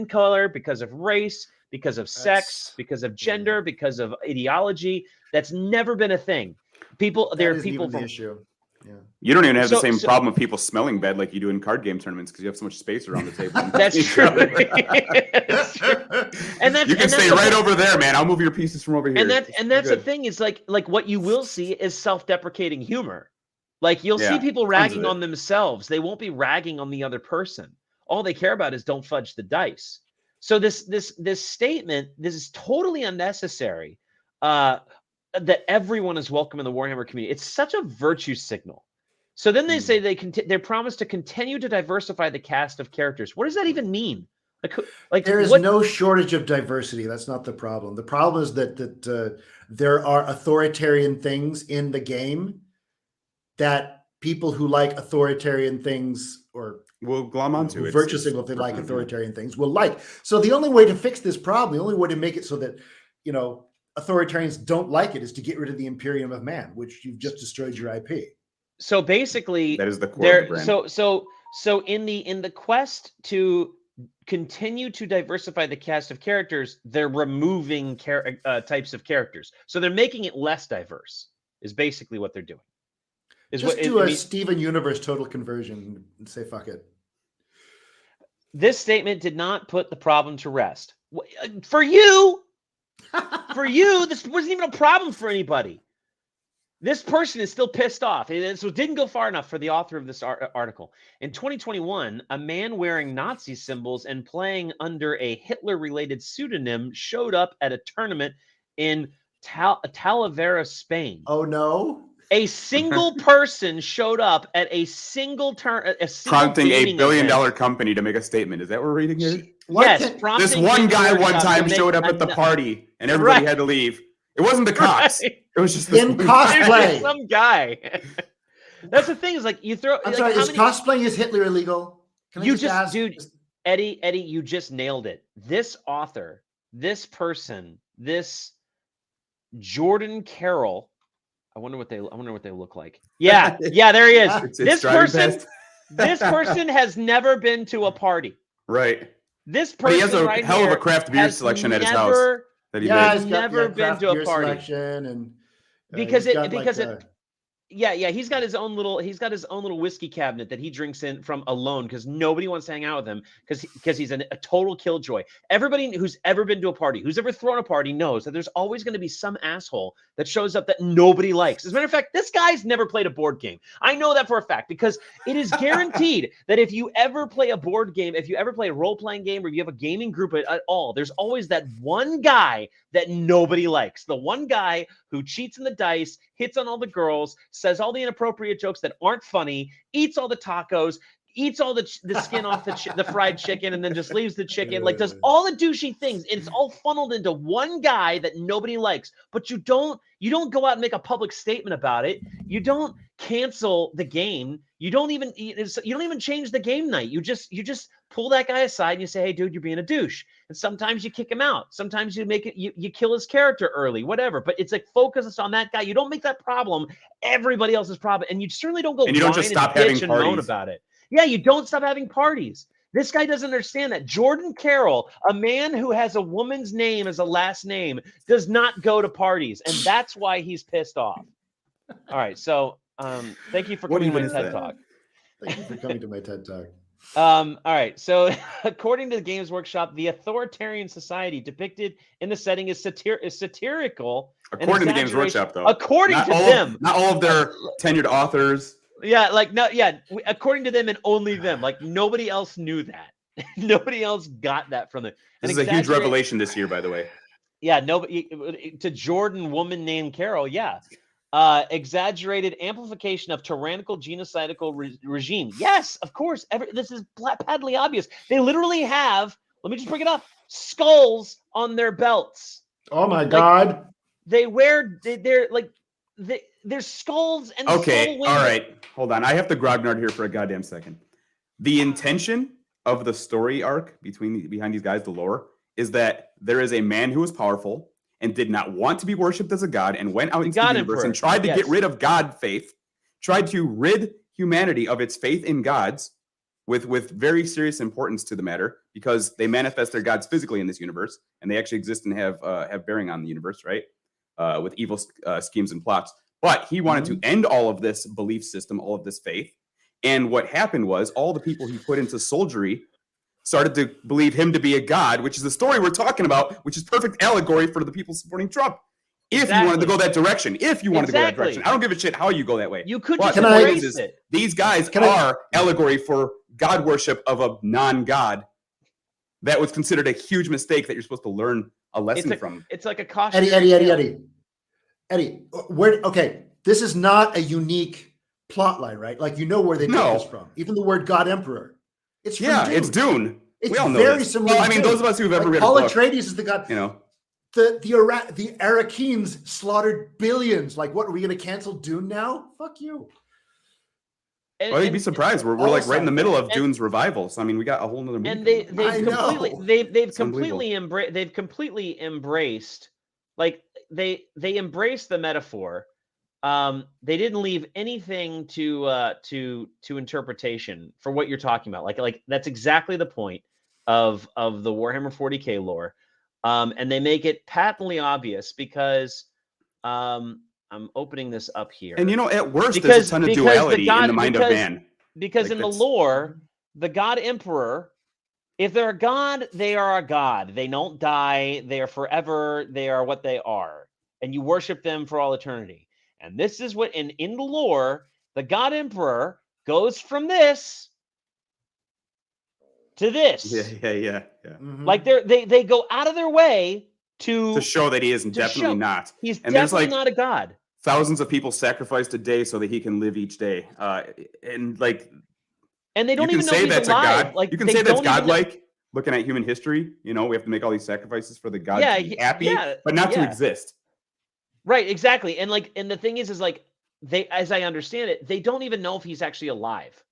Speaker 1: color, because of race, because of sex, because of gender, because of ideology. That's never been a thing. There are people from
Speaker 3: the issue. Yeah.
Speaker 2: You don't even have the same problem with people smelling bad like you do in card game tournaments because you have so much space around the table.
Speaker 1: That's true. That's true. And
Speaker 2: you can stay right over there, man. I'll move your pieces from over here.
Speaker 1: And that's the thing is like what you will see is self-deprecating humor. Like you'll see people ragging on themselves. They won't be ragging on the other person. All they care about is don't fudge the dice. So this statement, this is totally unnecessary. That everyone is welcome in the Warhammer community. It's such a virtue signal. So then they say they promise to continue to diversify the cast of characters. What does that even mean? Like
Speaker 3: there is no shortage of diversity. That's not the problem. The problem is that there are authoritarian things in the game that people who like authoritarian things or
Speaker 2: will glom onto it.
Speaker 3: Virtue signal if they like authoritarian things will like. So the only way to fix this problem, the only way to make it so that authoritarians don't like it is to get rid of the Imperium of Man, which you've just destroyed your IP.
Speaker 1: So basically,
Speaker 2: that is the core of the brand.
Speaker 1: So in the quest to continue to diversify the cast of characters, they're removing types of characters. So they're making it less diverse. Is basically what they're doing.
Speaker 3: Do a Steven Universe total conversion and say fuck it.
Speaker 1: This statement did not put the problem to rest. For you. For you, this wasn't even a problem for anybody. This person is still pissed off. So it didn't go far enough for the author of this article. In 2021, a man wearing Nazi symbols and playing under a Hitler-related pseudonym showed up at a tournament in Talavera, Spain.
Speaker 3: Oh, no.
Speaker 1: A single person showed up at a single turn,
Speaker 2: prompting a billion-dollar company to make a statement. Is that what we're reading here?
Speaker 1: Yes.
Speaker 2: This one guy one time showed up at the party, and everybody had to leave. It wasn't the cops. It was just
Speaker 3: in cosplay.
Speaker 1: Some guy. That's the thing. Is like you throw.
Speaker 3: I'm sorry. Is cosplaying as Hitler illegal?
Speaker 1: Eddie, you just nailed it. This author, this person, this Jordan Carroll. I wonder what they look like. Yeah, there he is. This person has never been to a party.
Speaker 2: Right.
Speaker 1: This person
Speaker 2: he has a hell of a craft beer selection at his house.
Speaker 1: That he has never been to a party.
Speaker 3: And
Speaker 1: because He's got his own little whiskey cabinet that he drinks in from alone because nobody wants to hang out with him because he's a total killjoy. Everybody who's ever been to a party, who's ever thrown a party, knows that there's always going to be some asshole that shows up that nobody likes. As a matter of fact, this guy's never played a board game. I know that for a fact because it is guaranteed that if you ever play a board game, if you ever play a role-playing game, or you have a gaming group at all, there's always that one guy that nobody likes. The one guy who cheats in the dice, hits on all the girls, says all the inappropriate jokes that aren't funny, eats all the tacos, eats all the skin off the fried chicken, and then just leaves the chicken, like does all the douchey things. It's all funneled into one guy that nobody likes. But you don't go out and make a public statement about it. You don't cancel the game. You don't even change the game night. You just pull that guy aside and you say, hey, dude, you're being a douche. And sometimes you kick him out. Sometimes you make it, you kill his character early, whatever. But it's like focus on that guy. You don't make that problem everybody else's problem. And you certainly don't go
Speaker 2: and you don't just stop having
Speaker 1: and
Speaker 2: parties.
Speaker 1: moan about it. Yeah, you don't stop having parties. This guy doesn't understand that. Jordan Carroll, a man who has a woman's name as a last name, does not go to parties. And that's why he's pissed off. All right. So thank you for coming to my TED Talk.
Speaker 3: Thank you for coming to my TED Talk.
Speaker 1: All right. So according to the Games Workshop, the authoritarian society depicted in the setting is satirical.
Speaker 2: According to the Games Workshop, though.
Speaker 1: According to them.
Speaker 2: Not all of their tenured authors.
Speaker 1: Yeah, according to them and only them. Like nobody else knew that. Nobody else got that from them.
Speaker 2: This is a huge revelation this year, by the way.
Speaker 1: Yeah, nobody to Jordan, woman named Carol. Yeah. Exaggerated amplification of tyrannical genocidal regime. Yes, of course. This is patently obvious. They literally have, let me just bring it up, skulls on their belts.
Speaker 3: Oh my God.
Speaker 1: They wear, there's skulls and
Speaker 2: okay, all right. Hold on. I have to grognard here for a goddamn second. The intention of the story arc behind these guys, the lore, is that there is a man who is powerful and did not want to be worshipped as a god and went out into the universe and tried to get rid of God faith, tried to rid humanity of its faith in gods with very serious importance to the matter because they manifest their gods physically in this universe and they actually exist and have bearing on the universe, right? With evil schemes and plots. But he wanted to end all of this belief system, all of this faith. And what happened was all the people he put into soldiery started to believe him to be a god, which is the story we're talking about, which is perfect allegory for the people supporting Trump. If you wanted to go that direction, I don't give a shit how you go that way.
Speaker 1: You could
Speaker 2: just
Speaker 1: embrace it.
Speaker 2: These guys are allegory for God worship of a non-god. That was considered a huge mistake that you're supposed to learn a lesson from.
Speaker 1: It's like a caution.
Speaker 3: Eddie, okay, this is not a unique plot line, right? Like, you know where they took this from. Even the word God Emperor. It's from Dune.
Speaker 2: It's Dune.
Speaker 3: It's
Speaker 2: we all know
Speaker 3: very
Speaker 2: this.
Speaker 3: similar.
Speaker 2: Well, I mean, those of us who've ever read
Speaker 3: Paul
Speaker 2: a book,
Speaker 3: Atreides is the god.
Speaker 2: You know,
Speaker 3: the Arakeens slaughtered billions. Like, what are we going to cancel Dune now? Fuck you.
Speaker 2: Well, you'd be surprised. We're like right in the middle of Dune's revival. So I mean, we got a whole nother movie.
Speaker 1: And they've completely embraced, like they embraced the metaphor. They didn't leave anything to interpretation for what you're talking about. Like that's exactly the point of the Warhammer 40K lore. And they make it patently obvious because I'm opening this up here.
Speaker 2: And at worst, there's a ton of duality in the mind of man.
Speaker 1: Because in the lore, the God Emperor, if they're a god, they are a god. They don't die. They are forever. They are what they are. And you worship them for all eternity. And this is what, in the lore, the God Emperor goes from this to this.
Speaker 2: Yeah.
Speaker 3: Mm-hmm.
Speaker 1: Like they go out of their way to
Speaker 2: show that he is definitely not.
Speaker 1: He's definitely not a god.
Speaker 2: Thousands of people sacrificed a day so that he can live each day. And
Speaker 1: they don't even know
Speaker 2: say
Speaker 1: he's
Speaker 2: that's
Speaker 1: alive.
Speaker 2: a god.
Speaker 1: Like,
Speaker 2: you can say that's godlike. Looking at human history, we have to make all these sacrifices for the god to be happy, but not to exist.
Speaker 1: Right, exactly. And the thing is like they, as I understand it, they don't even know if he's actually alive.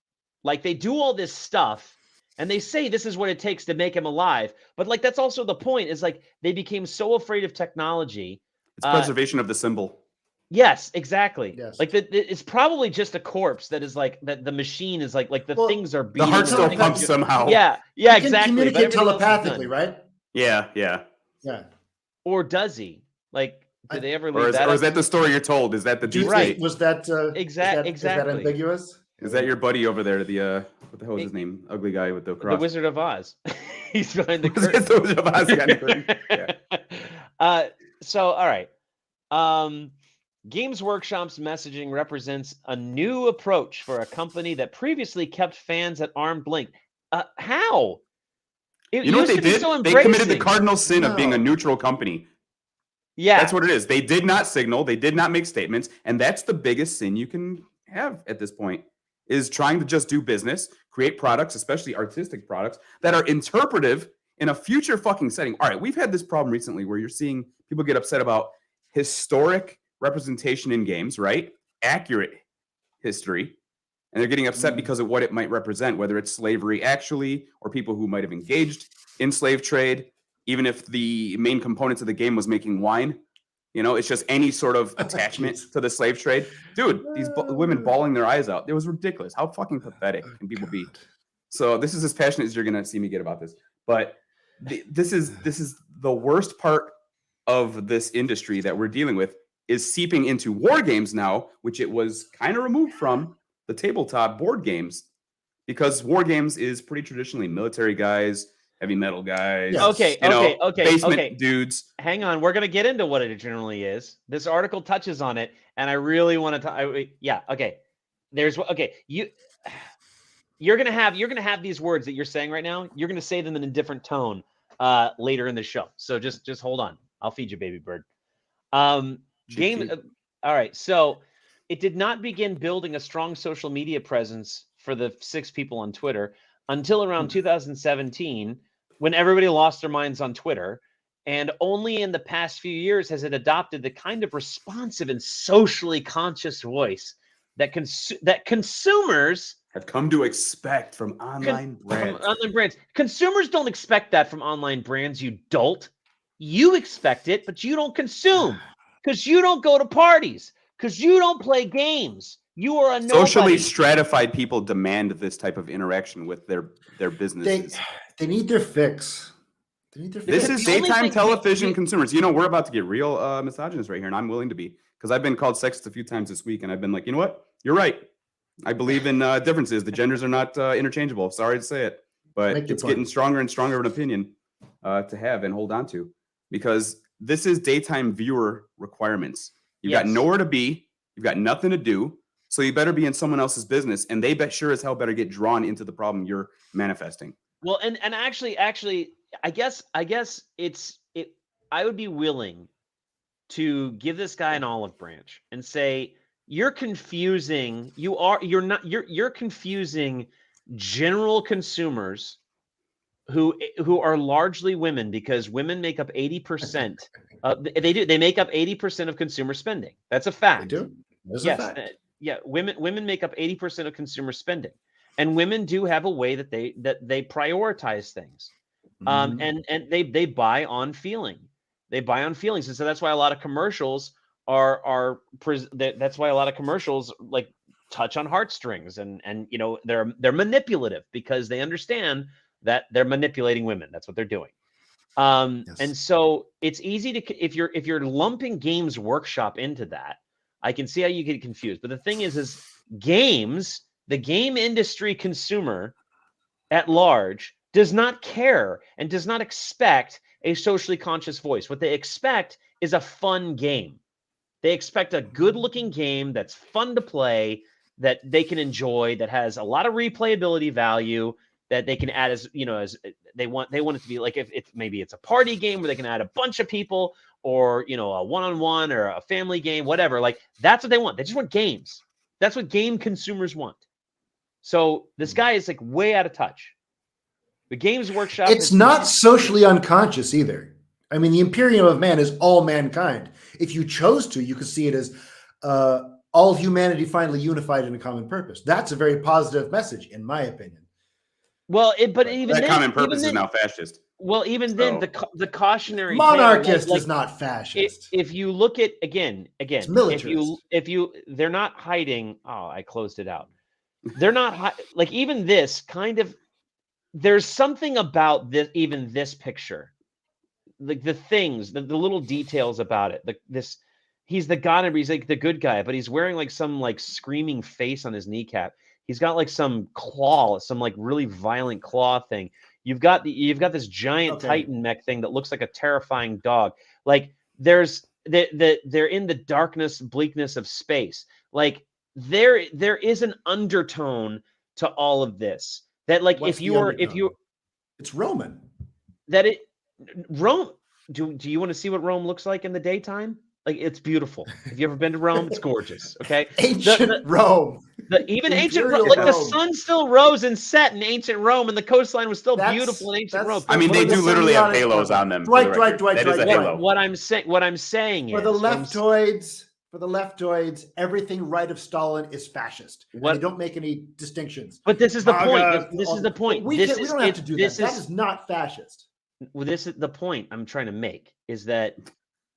Speaker 1: Like they do all this stuff and they say this is what it takes to make him alive. But like that's also the point, is like they became so afraid of technology.
Speaker 2: It's preservation of the symbol.
Speaker 1: Yes, exactly.
Speaker 3: Yes.
Speaker 1: Like it's probably just a corpse that is like that. The machine is like the things are beating.
Speaker 2: The heart still pumps somehow.
Speaker 1: Yeah,
Speaker 3: You can
Speaker 1: exactly.
Speaker 3: communicate telepathically, right?
Speaker 2: Yeah.
Speaker 3: Yeah.
Speaker 1: Or does he? Like Did they ever
Speaker 2: Or
Speaker 1: leave
Speaker 2: is,
Speaker 1: that?
Speaker 2: or
Speaker 1: Up?
Speaker 2: is that the story you're told? Is that the
Speaker 3: Do you
Speaker 2: deep
Speaker 1: Right.
Speaker 3: think
Speaker 2: state?
Speaker 3: was that is that
Speaker 1: Exactly.
Speaker 3: ambiguous?
Speaker 2: Is that your buddy over there? The what the hell is his name? Ugly guy with the cross.
Speaker 1: The Wizard of Oz. He's behind the
Speaker 2: Was it
Speaker 1: curtain.
Speaker 2: the Wizard of Oz guy in the curtain? Yeah.
Speaker 1: So all right. Games Workshop's messaging represents a new approach for a company that previously kept fans at arm's length. How? It
Speaker 2: You know what
Speaker 1: used
Speaker 2: they
Speaker 1: to be
Speaker 2: did?
Speaker 1: so
Speaker 2: They committed the
Speaker 1: embracing.
Speaker 2: cardinal sin of being a
Speaker 3: No.
Speaker 2: neutral company.
Speaker 1: Yeah.
Speaker 2: That's what it is. They did not signal. They did not make statements. And that's the biggest sin you can have at this point, is trying to just do business, create products, especially artistic products, that are interpretive in a future fucking setting. All right, we've had this problem recently where you're seeing people get upset about historic representation in games, right? Accurate history. And they're getting upset because of what it might represent, whether it's slavery actually, or people who might have engaged in slave trade, even if the main components of the game was making wine. You know, it's just any sort of attachment
Speaker 3: Jeez.
Speaker 2: to the slave trade. Dude, these women bawling their eyes out. It was ridiculous. How fucking pathetic can people be?
Speaker 3: God.
Speaker 2: So this is as passionate as you're going to see me get about this. But this is the worst part of this industry that we're dealing with, is seeping into war games now, which it was kind of removed from the tabletop board games, because war games is pretty traditionally military guys, heavy metal guys,
Speaker 3: Yes.
Speaker 1: Okay,
Speaker 2: you know,
Speaker 1: okay,
Speaker 2: basement dudes.
Speaker 1: Hang on, we're gonna get into what it generally is. This article touches on it, and I really want to. Yeah, okay. You're gonna have these words that you're saying right now. You're gonna say them in a different tone later in the show. So just hold on. I'll feed you, baby bird. Game. All right. So it did not begin building a strong social media presence for the 6 people on Twitter until around 2017, when everybody lost their minds on Twitter. And only in the past few years has it adopted the kind of responsive and socially conscious voice that consumers
Speaker 2: have come to expect from online brands.
Speaker 1: From online brands. Consumers don't expect that from online brands, you dolt. You expect it, but you don't consume because you don't go to parties, because you don't play games. You are a nobody.
Speaker 2: Socially stratified people demand this type of interaction with their businesses.
Speaker 3: They need their fix.
Speaker 2: This is daytime television consumers. You know, we're about to get real misogynist right here, and I'm willing to be, because I've been called sexist a few times this week, and I've been like, you know what? You're right. I believe in differences. The genders are not interchangeable. Sorry to say it, but it's getting stronger and stronger of an opinion to have and hold on to, because this is daytime viewer requirements. You've got nowhere to be. You've got nothing to do. So you better be in someone else's business, and they sure as hell better get drawn into the problem you're manifesting.
Speaker 1: Well, and actually, I guess I would be willing to give this guy an olive branch and say, you're confusing general consumers who are largely women, because women make up 80%. They make up 80% of consumer spending. That's a fact.
Speaker 3: They do. That's
Speaker 1: yes.
Speaker 3: a fact.
Speaker 1: Yeah. Women make up 80% of consumer spending, and women do have a way that they prioritize things. And they buy on feeling. They buy on feelings, and so that's why a lot of commercials that's why a lot of commercials like touch on heartstrings, and you know, they're manipulative because they understand that they're manipulating women. That's what they're doing.
Speaker 3: Yes.
Speaker 1: And so it's easy to, if you're lumping Games Workshop into that, I can see how you get confused. But the thing is games, the game industry consumer at large does not care and does not expect a socially conscious voice. What they expect is a fun game. They expect a good-looking game that's fun to play, that they can enjoy, that has a lot of replayability value, that they can add as, you know, as they want it to be like, if it's maybe it's a party game where they can add a bunch of people, or, you know, a one-on-one or a family game, whatever. Like, that's what they want. They just want games. That's what game consumers want. So this guy is like way out of touch. The Games Workshop.
Speaker 3: It's not socially unconscious either. I mean, the Imperium of Man is all mankind. If you chose to, you could see it as all humanity finally unified in a common purpose. That's a very positive message, in my opinion.
Speaker 1: Well, but even
Speaker 2: that
Speaker 1: then,
Speaker 2: common purpose is now fascist.
Speaker 1: Well, even then, the cautionary
Speaker 3: monarchist is not fascist.
Speaker 1: If you look at again,
Speaker 3: it's militarist.
Speaker 1: if you, they're not hiding. Oh, I closed it out. They're not like, even this kind of. There's something about this, even this picture, the things, the little details about it. He's the god, and he's like the good guy, but he's wearing like some like screaming face on his kneecap. He's got like some claw, some like really violent claw thing. You've got this giant Titan mech thing that looks like a terrifying dog. Like they're in the darkness, bleakness of space. Like there is an undertone to all of this. That like
Speaker 3: What's it's Roman.
Speaker 1: Rome. Do you want to see what Rome looks like in the daytime? Like it's beautiful. Have you ever been to Rome? It's gorgeous. Okay,
Speaker 3: ancient Rome.
Speaker 1: Even ancient Rome, like the sun still rose and set in ancient Rome, and the coastline was still beautiful in ancient Rome.
Speaker 2: I mean, they do literally have halos on them.
Speaker 3: Dwight.
Speaker 1: What I'm saying is,
Speaker 3: for the leftoids, everything right of Stalin is fascist. They don't make any distinctions.
Speaker 1: But this is the point. This is the point.
Speaker 3: We don't have to do that. That is not fascist.
Speaker 1: Well, this is the point I'm trying to make, is that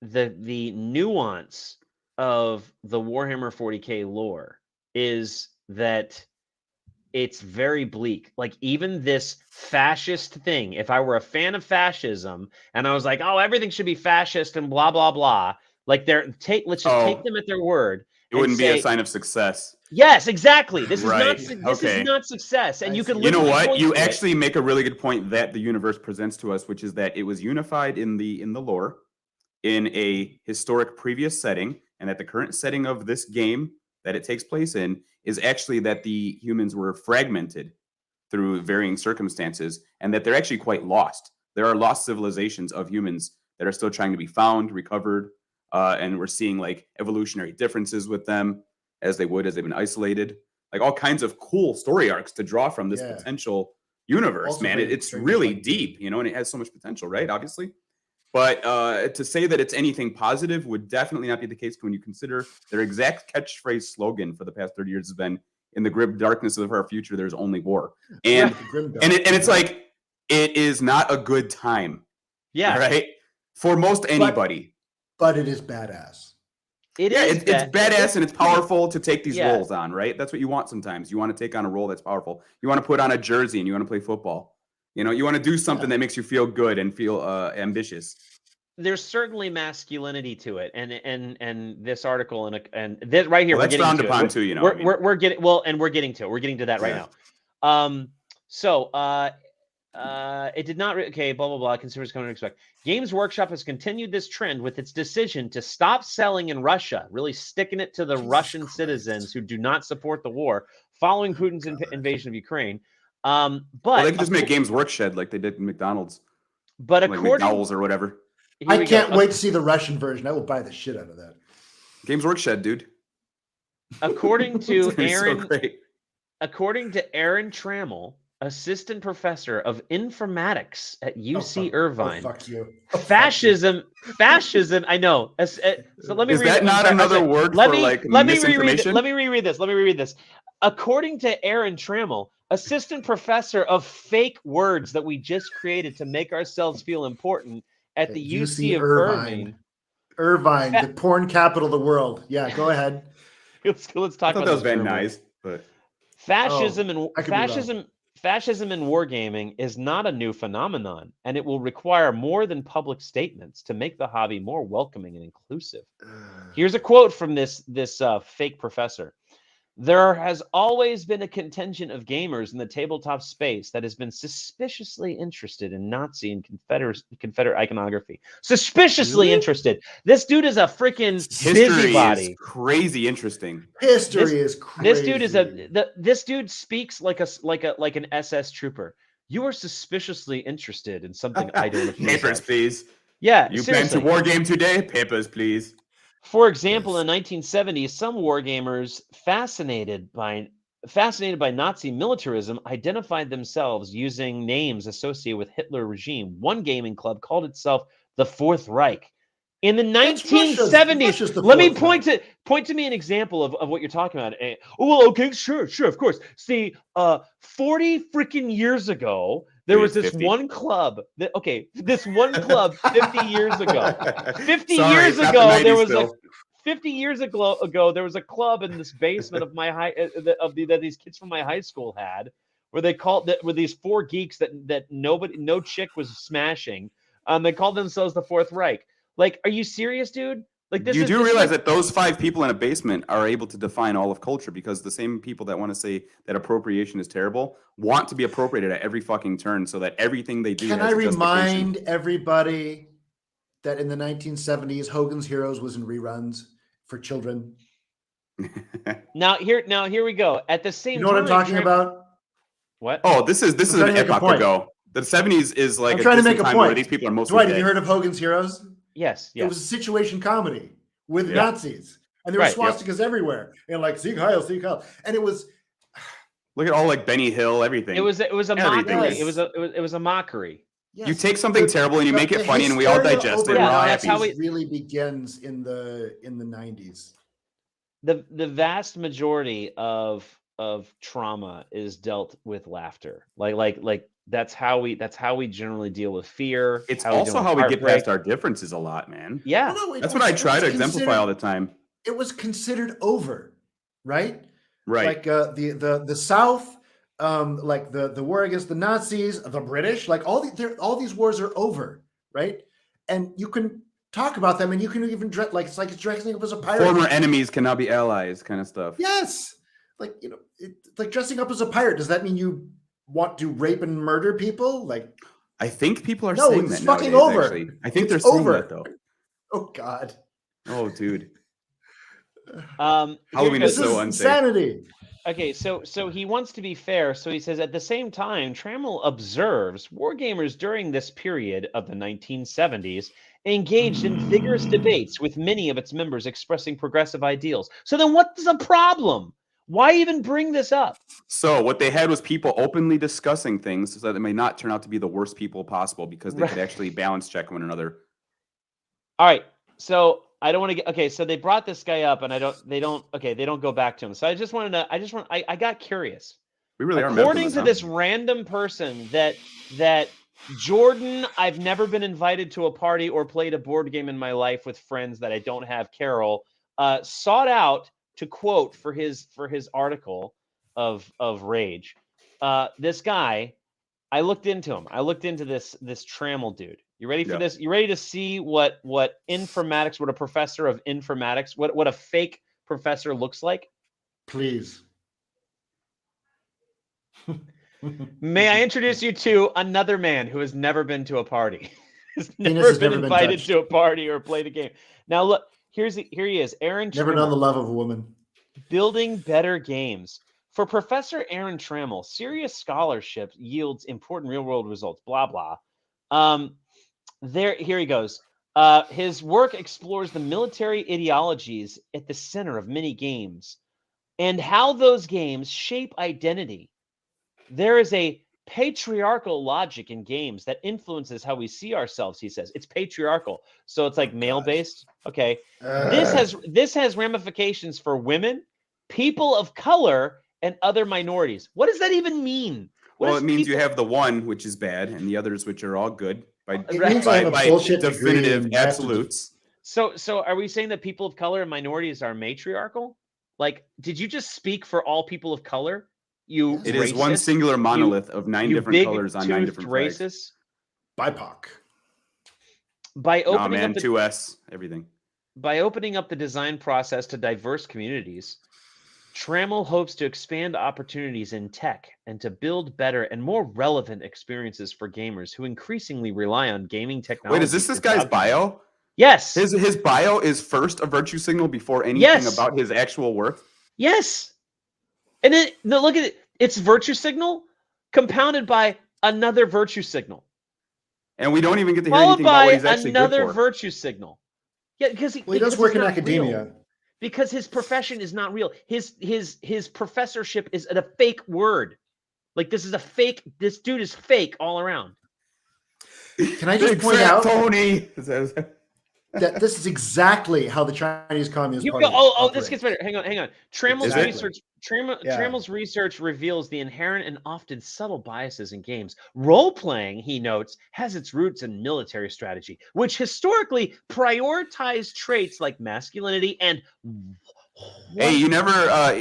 Speaker 1: the nuance of the Warhammer 40K lore is that it's very bleak. Like even this fascist thing, if I were a fan of fascism and I was like, oh, everything should be fascist and blah blah blah, like let's just take them at their word.
Speaker 2: It wouldn't be a sign of success.
Speaker 1: Yes, exactly. This is not success. And you can
Speaker 2: you know what? You actually make a really good point that the universe presents to us, which is that it was unified in the lore in a historic previous setting, and that the current setting of this game that it takes place in is actually that the humans were fragmented through varying circumstances, and that they're actually quite lost. There are lost civilizations of humans that are still trying to be found, recovered, and we're seeing like evolutionary differences with them as they've been isolated. Like all kinds of cool story arcs to draw from this potential universe, also, man. It's really deep, you know, and it has so much potential, right? Obviously. But to say that it's anything positive would definitely not be the case when you consider their exact catchphrase slogan for the past 30 years has been, in the grim darkness of our future, there's only war. And it's like, it is not a good time.
Speaker 1: Yeah.
Speaker 2: Right? For most anybody.
Speaker 3: But it is badass.
Speaker 2: It's badass and it's powerful to take these roles on, right? That's what you want sometimes. You want to take on a role that's powerful. You want to put on a jersey and you want to play football. You know, you want to do something that makes you feel good and feel ambitious.
Speaker 1: There's certainly masculinity to it, and this article and this right here,
Speaker 2: we're getting frowned upon too. You know,
Speaker 1: we're getting we're getting to it. We're getting to that right now. It did not. Okay, blah blah blah. Consumers come to expect. Games Workshop has continued this trend with its decision to stop selling in Russia, really sticking it to the Russian citizens who do not support the war following Putin's invasion of Ukraine. But
Speaker 2: they could just make Games Workshop like they did in McDonald's.
Speaker 1: But
Speaker 2: like McDowell's or whatever.
Speaker 3: I can't wait to see the Russian version. I will buy the shit out of that.
Speaker 2: Games Workshop, dude.
Speaker 1: According to Aaron, according to Aaron Trammell, assistant professor of informatics at UC Irvine.
Speaker 3: Fuck you.
Speaker 1: Fascism. I know. So let me
Speaker 2: read.
Speaker 1: Is
Speaker 2: that not another word for like misinformation?
Speaker 1: Let me reread this. According to Aaron Trammell, assistant professor of fake words that we just created to make ourselves feel important at the UC of Irvine.
Speaker 3: Irvine, the porn capital of the world. Yeah, go ahead.
Speaker 1: Let's talk about
Speaker 2: that was very nice, but
Speaker 1: fascism and wargaming is not a new phenomenon, and it will require more than public statements to make the hobby more welcoming and inclusive. Here's a quote from this fake professor. There has always been a contingent of gamers in the tabletop space that has been suspiciously interested in Nazi and Confederate iconography. Suspiciously interested. This dude is a freaking busybody.
Speaker 2: Is crazy interesting.
Speaker 3: History is crazy.
Speaker 1: This dude speaks like an SS trooper. You are suspiciously interested in something I don't approve.
Speaker 2: Papers, please.
Speaker 1: Yeah,
Speaker 2: you plan to war game today? Papers, please.
Speaker 1: For example, in the 1970s, some wargamers fascinated by Nazi militarism identified themselves using names associated with Hitler regime. One gaming club called itself the Fourth Reich. In the 1970s, let me point to me an example of what you're talking about. Oh, well, okay, sure, of course. See, 40 freaking years ago, there was this 50. One club. This one club 50 years ago. 50 years ago, there was still. 50 years ago, there was a club in this basement of my that these kids from my high school had, where they called that were these four geeks that no chick was smashing. They called themselves the Fourth Reich. Like, are you serious, dude? Like, this
Speaker 2: You
Speaker 1: is
Speaker 2: do
Speaker 1: this is
Speaker 2: realize
Speaker 1: like-
Speaker 2: that those 5 people in a basement are able to define all of culture, because the same people that want to say that appropriation is terrible want to be appropriated at every fucking turn, so that everything they do
Speaker 3: Can
Speaker 2: has
Speaker 3: I
Speaker 2: a justification.
Speaker 3: remind everybody that in the 1970s, Hogan's Heroes was in reruns for children?
Speaker 1: now here we go. At the same
Speaker 3: You know what I'm
Speaker 1: time,
Speaker 3: talking about?
Speaker 1: What?
Speaker 2: Oh, this is
Speaker 3: I'm trying
Speaker 2: an
Speaker 3: to make a
Speaker 2: epoch
Speaker 3: point.
Speaker 2: ago. The 70s is like
Speaker 3: I'm
Speaker 2: a
Speaker 3: trying to
Speaker 2: distant
Speaker 3: make a
Speaker 2: time where
Speaker 3: point.
Speaker 2: these people are mostly
Speaker 3: Dwight, have
Speaker 2: dead.
Speaker 3: you heard of Hogan's Heroes?
Speaker 1: Yes.
Speaker 3: It was a situation comedy with
Speaker 2: Yeah.
Speaker 3: Nazis, and there were
Speaker 1: Right, yep.
Speaker 3: swastikas everywhere, and like Sieg Heil, Sieg Heil, and it was
Speaker 2: Look at all like Benny Hill, everything.
Speaker 1: It was a
Speaker 2: Everything.
Speaker 1: mockery.
Speaker 3: Yes.
Speaker 1: It was a mockery.
Speaker 3: yes,
Speaker 2: You take something terrible and you make it
Speaker 3: the
Speaker 2: funny, and we all
Speaker 3: hysteria
Speaker 2: digest it.
Speaker 3: over
Speaker 2: And we're all
Speaker 1: that's
Speaker 2: happy.
Speaker 1: how we-
Speaker 3: really begins in the 90s.
Speaker 1: The vast majority of trauma is dealt with laughter. Like that's how we generally deal with fear.
Speaker 2: It's
Speaker 1: how we
Speaker 2: also
Speaker 1: deal with
Speaker 2: how we get
Speaker 1: heartbreak.
Speaker 2: past our differences a lot, man.
Speaker 1: Yeah.
Speaker 3: Well, no, it
Speaker 2: That's
Speaker 3: was-
Speaker 2: what I
Speaker 3: it
Speaker 2: try
Speaker 3: was
Speaker 2: to exemplify all the time.
Speaker 3: It was considered over, right?
Speaker 2: Right.
Speaker 3: Like the South, like the war against the Nazis, the British, like all these wars are over, right? And you can talk about them, and you can even dress like it's dressing up as a pirate.
Speaker 2: Former enemies can now be allies, kind of stuff.
Speaker 3: Yes, like like dressing up as a pirate. Does that mean you want to rape and murder people? Like,
Speaker 2: I think people are
Speaker 3: No,
Speaker 2: saying
Speaker 3: it's
Speaker 2: that
Speaker 3: fucking
Speaker 2: nowadays,
Speaker 3: over.
Speaker 2: actually. I think
Speaker 3: It's
Speaker 2: they're saying
Speaker 3: over.
Speaker 2: that though.
Speaker 3: oh God,
Speaker 2: Oh, dude.
Speaker 1: Here
Speaker 2: Halloween
Speaker 1: goes-
Speaker 2: is
Speaker 3: this
Speaker 2: so
Speaker 3: is
Speaker 2: unsafe.
Speaker 3: insanity.
Speaker 1: Okay, so he wants to be fair. So he says at the same time, Trammell observes wargamers during this period of the 1970s engaged in vigorous debates with many of its members expressing progressive ideals. So then what's the problem? Why even bring this up?
Speaker 2: So what they had was people openly discussing things so that they may not turn out to be the worst people possible, because they could
Speaker 1: Right.
Speaker 2: actually balance check one another.
Speaker 1: All right. So I don't want to get okay. So they brought this guy up, and they don't go back to him. So I just wanted to. I got curious.
Speaker 2: We really are.
Speaker 1: According
Speaker 2: members,
Speaker 1: to
Speaker 2: huh?
Speaker 1: this random person that Jordan, I've never been invited to a party or played a board game in my life with friends that I don't have. Carol sought out to quote for his article of Rage. This guy, I looked into him. I looked into this Trammell dude. You ready for
Speaker 2: Yeah.
Speaker 1: this? You ready to see what informatics, what a professor of informatics, what a fake professor looks like?
Speaker 3: Please.
Speaker 1: May I introduce you to another man who has never been to a party? Has
Speaker 3: Penis
Speaker 1: never
Speaker 3: has
Speaker 1: been
Speaker 3: never been
Speaker 1: invited
Speaker 3: touched.
Speaker 1: to a party or played a game. Now look, here he is, Aaron
Speaker 3: Never
Speaker 1: Trammell,
Speaker 3: known the love of a woman.
Speaker 1: building better games. For Professor Aaron Trammell, serious scholarship yields important real-world results. Blah blah. Here he goes. His work explores the military ideologies at the center of many games and how those games shape identity. There is a patriarchal logic in games that influences how we see ourselves, he says. It's patriarchal. So it's like male-based. Okay. This has ramifications for women, people of color, and other minorities. What does that even mean? What
Speaker 2: Well,
Speaker 1: does
Speaker 2: it means you
Speaker 1: people-
Speaker 2: have the one which is bad and the others which are all good by,
Speaker 3: It means I have a
Speaker 2: by
Speaker 3: bullshit degree
Speaker 2: definitive
Speaker 3: and you have to
Speaker 2: absolutes.
Speaker 1: So are we saying that people of color and minorities are matriarchal? Like, did you just speak for all people of color? You
Speaker 3: Yes.
Speaker 2: It is one
Speaker 1: racist?
Speaker 2: singular monolith of 9
Speaker 1: You
Speaker 2: different colors on 9
Speaker 1: big-toothed
Speaker 2: different flags.
Speaker 1: racist.
Speaker 3: BIPOC.
Speaker 1: By
Speaker 2: Nah,
Speaker 1: opening
Speaker 2: man,
Speaker 1: up the
Speaker 2: 2S, everything.
Speaker 1: By opening up the design process to diverse communities, Trammell hopes to expand opportunities in tech and to build better and more relevant experiences for gamers who increasingly rely on gaming technology.
Speaker 2: Wait, is this
Speaker 1: for
Speaker 2: guy's
Speaker 1: job
Speaker 2: bio?
Speaker 1: Yes.
Speaker 2: His bio is first a virtue signal before anything
Speaker 1: Yes.
Speaker 2: about his actual work.
Speaker 1: Yes. And no, look at it. It's virtue signal compounded by another virtue signal,
Speaker 2: And we don't even get to hear
Speaker 1: followed
Speaker 2: anything about
Speaker 1: by
Speaker 2: what he's actually
Speaker 1: another
Speaker 2: good for.
Speaker 1: virtue signal. Yeah, because
Speaker 3: Well, he does
Speaker 1: because
Speaker 3: work
Speaker 1: it's
Speaker 3: in
Speaker 1: not
Speaker 3: academia.
Speaker 1: real. Because his profession is not real. His professorship is a fake word. Like this is a fake. This dude is fake all around.
Speaker 3: Can I just
Speaker 2: Big
Speaker 3: point
Speaker 2: fat
Speaker 3: out
Speaker 2: Tony.
Speaker 3: that this is exactly how the Chinese Communist
Speaker 1: You
Speaker 3: Party
Speaker 1: go, this
Speaker 3: operates.
Speaker 1: gets better. Hang on. Trammell's
Speaker 2: Is it?
Speaker 1: research.
Speaker 3: Yeah.
Speaker 1: Trammell's research reveals the inherent and often subtle biases in games. Role playing, he notes, has its roots in military strategy, which historically prioritized traits like masculinity and.
Speaker 2: Hey, you never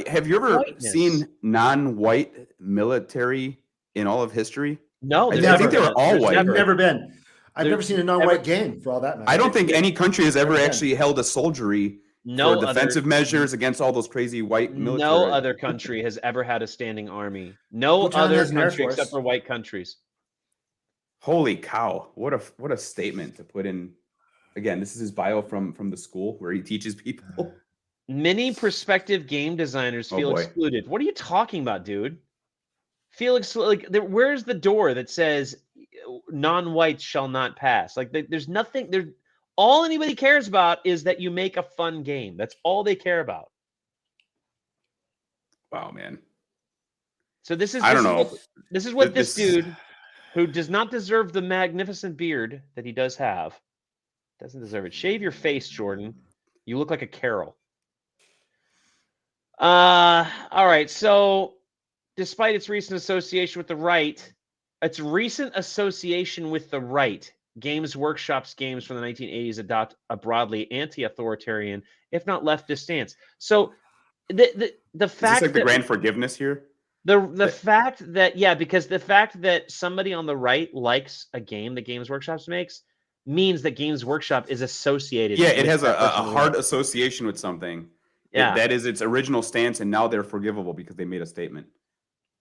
Speaker 2: have you ever
Speaker 1: Whiteness.
Speaker 2: seen non-white military in all of history?
Speaker 1: No,
Speaker 2: I
Speaker 1: there's
Speaker 2: think
Speaker 1: never
Speaker 2: they were
Speaker 1: been.
Speaker 2: all
Speaker 1: There's
Speaker 2: white.
Speaker 3: I've
Speaker 1: never-
Speaker 3: never been. I've never seen a non-white game for all that matter.
Speaker 2: I don't think any country has ever
Speaker 3: Again.
Speaker 2: actually held a soldiery
Speaker 1: No
Speaker 2: for defensive measures against all those crazy white military.
Speaker 1: No other country has ever had a standing army. No
Speaker 3: Bhutan
Speaker 1: other
Speaker 3: has an Air
Speaker 1: country
Speaker 3: Force.
Speaker 1: except for white countries.
Speaker 2: Holy cow! What a statement to put in. Again, this is his bio from the school where he teaches people.
Speaker 1: Many prospective game designers
Speaker 2: Oh,
Speaker 1: feel
Speaker 2: boy.
Speaker 1: excluded. What are you talking about, dude? Feel excluded? Like, where's the door that says non-whites shall not pass? Like, there's nothing. There's all anybody cares about is that you make a fun game. That's all they care about.
Speaker 2: Wow, man.
Speaker 1: So this is.
Speaker 2: I don't know.
Speaker 1: This is what this dude, who does not deserve the magnificent beard that he does have, doesn't deserve it. Shave your face, Jordan. You look like a Carol. All right. So, despite its recent association with the right, Games Workshop's games from the 1980s adopt a broadly anti-authoritarian, if not leftist stance. So, the fact
Speaker 2: is this like the grand forgiveness here?
Speaker 1: The fact that because the fact that somebody on the right likes a game that Games Workshop makes means that Games Workshop is associated.
Speaker 2: Yeah, it
Speaker 1: with
Speaker 2: has a
Speaker 1: that person on the
Speaker 2: hard
Speaker 1: right.
Speaker 2: association with something.
Speaker 1: Yeah.
Speaker 2: That is its original stance, and now they're forgivable because they made a statement.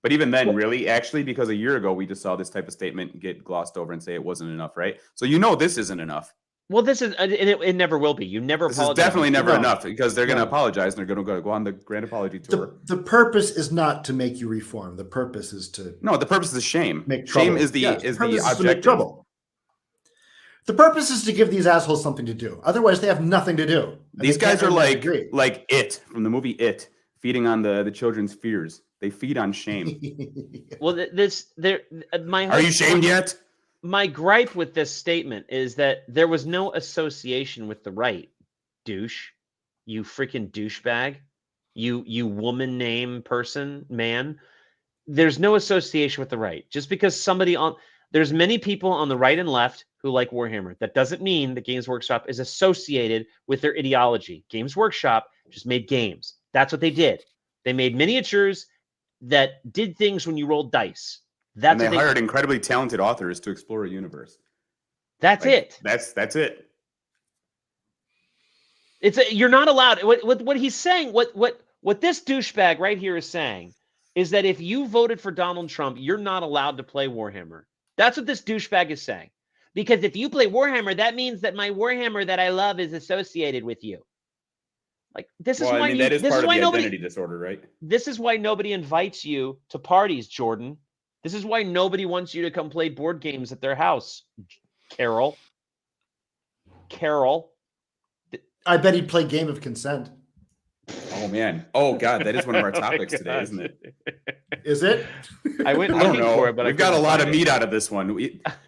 Speaker 2: But even then, really, actually, because a year ago we just saw this type of statement get glossed over and say it wasn't enough, right? So this isn't enough.
Speaker 1: Well, this is and it never will be. You never.
Speaker 2: This is
Speaker 1: apologize.
Speaker 2: definitely never
Speaker 3: No.
Speaker 2: enough because they're going to
Speaker 3: No.
Speaker 2: apologize and they're going to go on the grand apology tour.
Speaker 3: The purpose is not to make you reform. The purpose is to
Speaker 2: No, the purpose is shame.
Speaker 3: make trouble.
Speaker 2: Shame is the
Speaker 3: Yes,
Speaker 2: is
Speaker 3: purpose
Speaker 2: the
Speaker 3: to make
Speaker 2: objective.
Speaker 3: trouble. The purpose is to give these assholes something to do. Otherwise, they have nothing to do. And
Speaker 2: These
Speaker 3: they
Speaker 2: guys
Speaker 3: can't
Speaker 2: are
Speaker 3: really
Speaker 2: like
Speaker 3: disagree.
Speaker 2: It from the movie It, feeding on the children's fears. They feed on shame.
Speaker 1: Well,
Speaker 2: Are you shamed yet?
Speaker 1: My gripe with this statement is that there was no association with the right, douche. You freaking douchebag. You woman name person, man. There's no association with the right. Just because there's many people on the right and left who like Warhammer. That doesn't mean that Games Workshop is associated with their ideology. Games Workshop just made games. That's what they did. They made miniatures that did things when you rolled dice.
Speaker 2: And they hired incredibly talented authors to explore a universe.
Speaker 1: That's it.
Speaker 2: That's it.
Speaker 1: You're not allowed. What he's saying, what this douchebag right here is saying, is that if you voted for Donald Trump, you're not allowed to play Warhammer. That's what this douchebag is saying. Because if you play Warhammer, that means that my Warhammer that I love is associated with you. Like this is why
Speaker 2: that is part of the identity disorder, right?
Speaker 1: This is why nobody invites you to parties, Jordan. This is why nobody wants you to come play board games at their house, Carol.
Speaker 3: I bet he'd play Game of Consent.
Speaker 2: Oh man. Oh god, that is one of our topics today, isn't it?
Speaker 3: Is it?
Speaker 1: I went
Speaker 2: I don't
Speaker 1: looking
Speaker 2: know.
Speaker 1: for it, but
Speaker 2: we've got a lot of meat out of this one.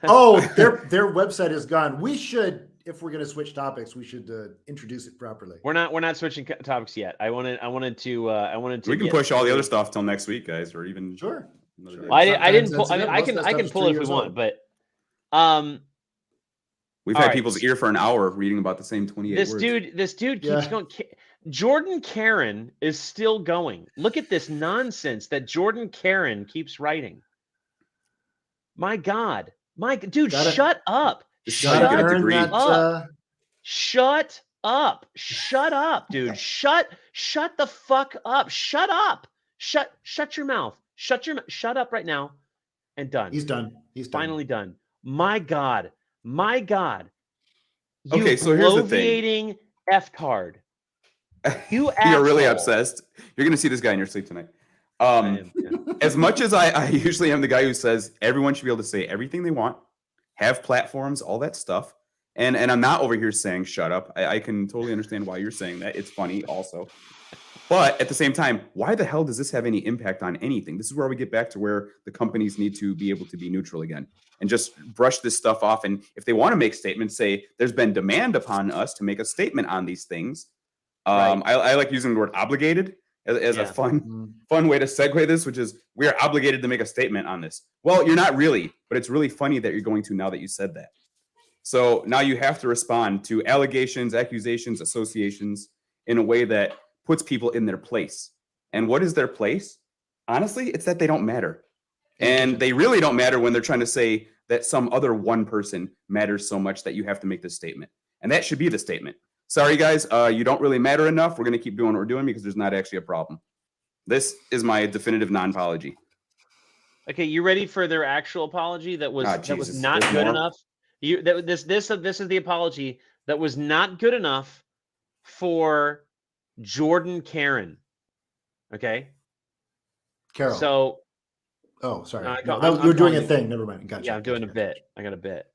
Speaker 3: Oh, their website is gone. We should, if we're going to switch topics, we should introduce it properly.
Speaker 1: We're not switching topics yet. I wanted to.
Speaker 2: We can push all the other stuff till next week, guys, or even
Speaker 3: Sure.
Speaker 2: another day.
Speaker 1: I didn't pull.
Speaker 3: Sometimes
Speaker 1: I
Speaker 3: that's
Speaker 1: can
Speaker 3: it.
Speaker 1: pull it if we
Speaker 3: Most of
Speaker 1: want,
Speaker 3: the stuff
Speaker 1: but
Speaker 2: We've
Speaker 1: all
Speaker 2: had
Speaker 1: right.
Speaker 2: people's ear for an hour reading about the same 28
Speaker 1: this
Speaker 2: words.
Speaker 1: dude keeps
Speaker 3: Yeah.
Speaker 1: going. Jordan Karen is still going. Look at this nonsense that Jordan Karen keeps writing. My God, dude, shut up.
Speaker 2: This is how you get a degree.
Speaker 1: Shut up, dude. Shut the fuck up. Shut up. Shut your mouth. Shut up right now. And done.
Speaker 3: He's done.
Speaker 1: Finally done. My God. You
Speaker 2: Okay, so here's the thing.
Speaker 1: bloviating F-card. You
Speaker 2: You're really
Speaker 1: asshole.
Speaker 2: obsessed. You're going to see this guy in your sleep tonight.
Speaker 1: I am, yeah.
Speaker 2: As much as I usually am the guy who says everyone should be able to say everything they want, have platforms, all that stuff. And I'm not over here saying shut up. I can totally understand why you're saying that. It's funny also. But at the same time, why the hell does this have any impact on anything? This is where we get back to where the companies need to be able to be neutral again and just brush this stuff off. And if they want to make statements, say there's been demand upon us to make a statement on these things.
Speaker 1: Right.
Speaker 2: I like using the word obligated as a fun way to segue this, which is we are obligated to make a statement on this. Well, you're not really, but it's really funny that you're going to now that you said that. So now you have to respond to allegations, accusations, associations in a way that puts people in their place. And what is their place? Honestly, it's that they don't matter. And they really don't matter when they're trying to say that some other one person matters so much that you have to make this statement. And that should be the statement. Sorry, guys, you don't really matter enough. We're going to keep doing what we're doing because there's not actually a problem. This is my definitive non-apology.
Speaker 1: Okay, you ready for their actual apology that was
Speaker 2: Jesus,
Speaker 1: not
Speaker 2: there's
Speaker 1: good
Speaker 2: more?
Speaker 1: enough? This is the apology that was not good enough for Jordan Karen. Okay,
Speaker 3: Carol.
Speaker 1: so
Speaker 3: oh, sorry.
Speaker 1: No,
Speaker 3: No,
Speaker 1: I'm
Speaker 3: you're doing a
Speaker 1: calling
Speaker 3: thing. Never mind. Gotcha.
Speaker 1: yeah, I'm doing a
Speaker 3: gotcha.
Speaker 1: bit. I got a bit.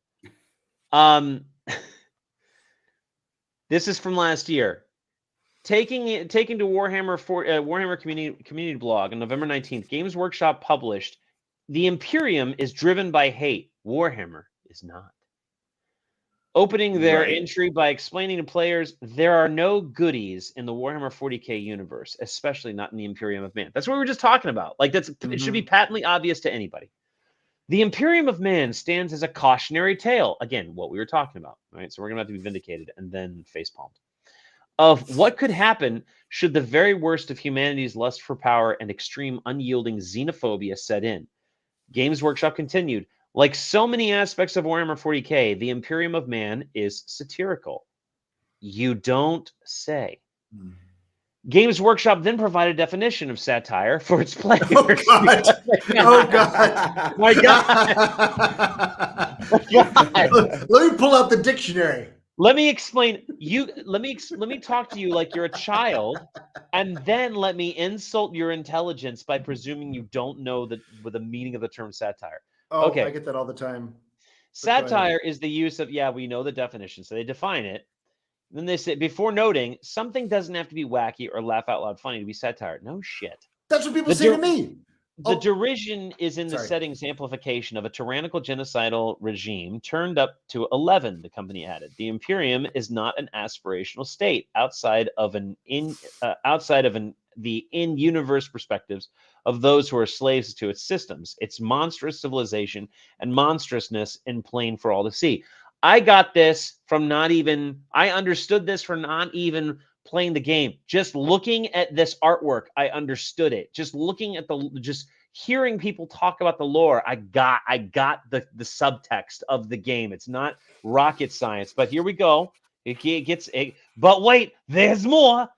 Speaker 1: This is from last year. Taking to Warhammer Warhammer community blog on November 19th, Games Workshop published, "The Imperium is driven by hate. Warhammer is not." Opening their entry by explaining to players there are no goodies in the Warhammer 40K universe, especially not in the Imperium of Man. That's what we were just talking about. Like it should be patently obvious to anybody. The Imperium of Man stands as a cautionary tale. Again, what we were talking about, right? So we're going to have to be vindicated and then facepalmed. Of what could happen should the very worst of humanity's lust for power and extreme unyielding xenophobia set in. Games Workshop continued, like so many aspects of Warhammer 40K, the Imperium of Man is satirical. You don't say. Games Workshop then provided a definition of satire for its players.
Speaker 3: Oh, God. Oh, God.
Speaker 1: My God.
Speaker 3: Let me pull out the dictionary.
Speaker 1: Let me explain. Let me talk to you like you're a child, and then let me insult your intelligence by presuming you don't know the meaning of the term satire.
Speaker 3: Oh,
Speaker 1: Okay.
Speaker 3: I get that all the time.
Speaker 1: Satire is the use of, we know the definition, so they define it. Then they say, before noting, something doesn't have to be wacky or laugh out loud funny to be satire. No shit.
Speaker 3: That's what people say to me.
Speaker 1: The derision is in the setting's amplification of a tyrannical genocidal regime turned up to 11, the company added. The Imperium is not an aspirational state outside of the in-universe perspectives of those who are slaves to its systems. It's monstrous civilization and monstrousness in plain for all to see. I got this from I understood this from not even playing the game. Just looking at this artwork, I understood it. Just looking at just hearing people talk about the lore, I got the subtext of the game. It's not rocket science, but here we go. But wait, there's more.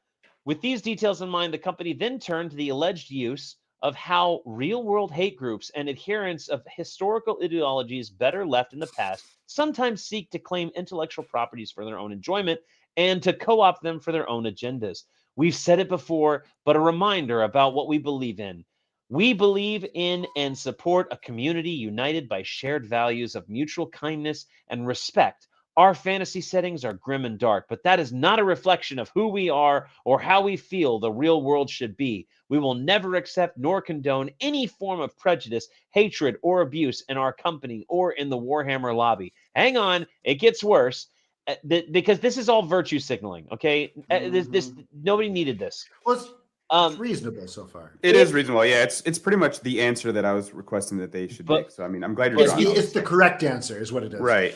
Speaker 1: With these details in mind, the company then turned to the alleged use of how real-world hate groups and adherents of historical ideologies better left in the past sometimes seek to claim intellectual properties for their own enjoyment and to co-opt them for their own agendas. We've said it before, but a reminder about what we believe in. We believe in and support a community united by shared values of mutual kindness and respect. Our fantasy settings are grim and dark, but that is not a reflection of who we are or how we feel the real world should be. We will never accept nor condone any form of prejudice, hatred, or abuse in our company or in the Warhammer lobby. Hang on, it gets worse. Because this is all virtue signaling, okay? This nobody needed this.
Speaker 3: Well, it's reasonable so far.
Speaker 2: It is reasonable. Yeah, it's pretty much the answer that I was requesting that they should make. So I mean, I'm glad you're.
Speaker 3: It's the correct answer, is what it is.
Speaker 2: Right.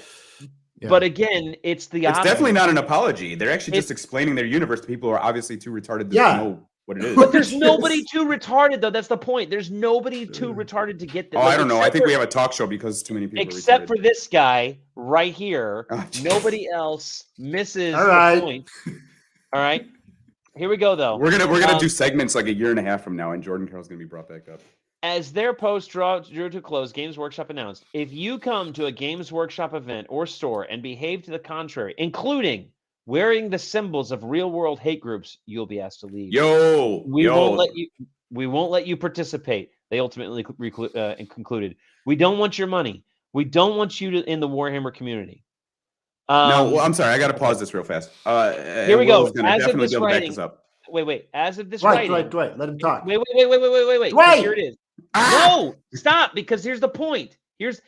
Speaker 3: Yeah.
Speaker 1: But again, it's
Speaker 2: definitely not an apology. They're actually just explaining their universe to people who are obviously too retarded to know what it is.
Speaker 1: But there's nobody too retarded, though. That's the point. There's nobody too retarded to get this.
Speaker 2: Oh, I don't know. I think we have a talk show because too many people.
Speaker 1: Except for this guy right here, nobody else misses the point. All right, here we go though.
Speaker 2: We're gonna do segments like a year and a half from now, and Jordan Carroll's gonna be brought back up.
Speaker 1: As their post drew to close, Games Workshop announced, if you come to a Games Workshop event or store and behave to the contrary, including wearing the symbols of real-world hate groups, you'll be asked to leave. We won't let you participate. They ultimately concluded. We don't want your money. We don't want you in the Warhammer community.
Speaker 2: I'm sorry. I got to pause this real fast.
Speaker 1: Here we go. As of this writing, wait. As of this writing,
Speaker 3: Dwight, let him talk.
Speaker 1: Wait.
Speaker 3: Dwight!
Speaker 1: Here it is. No, stop, because here's the point. Here's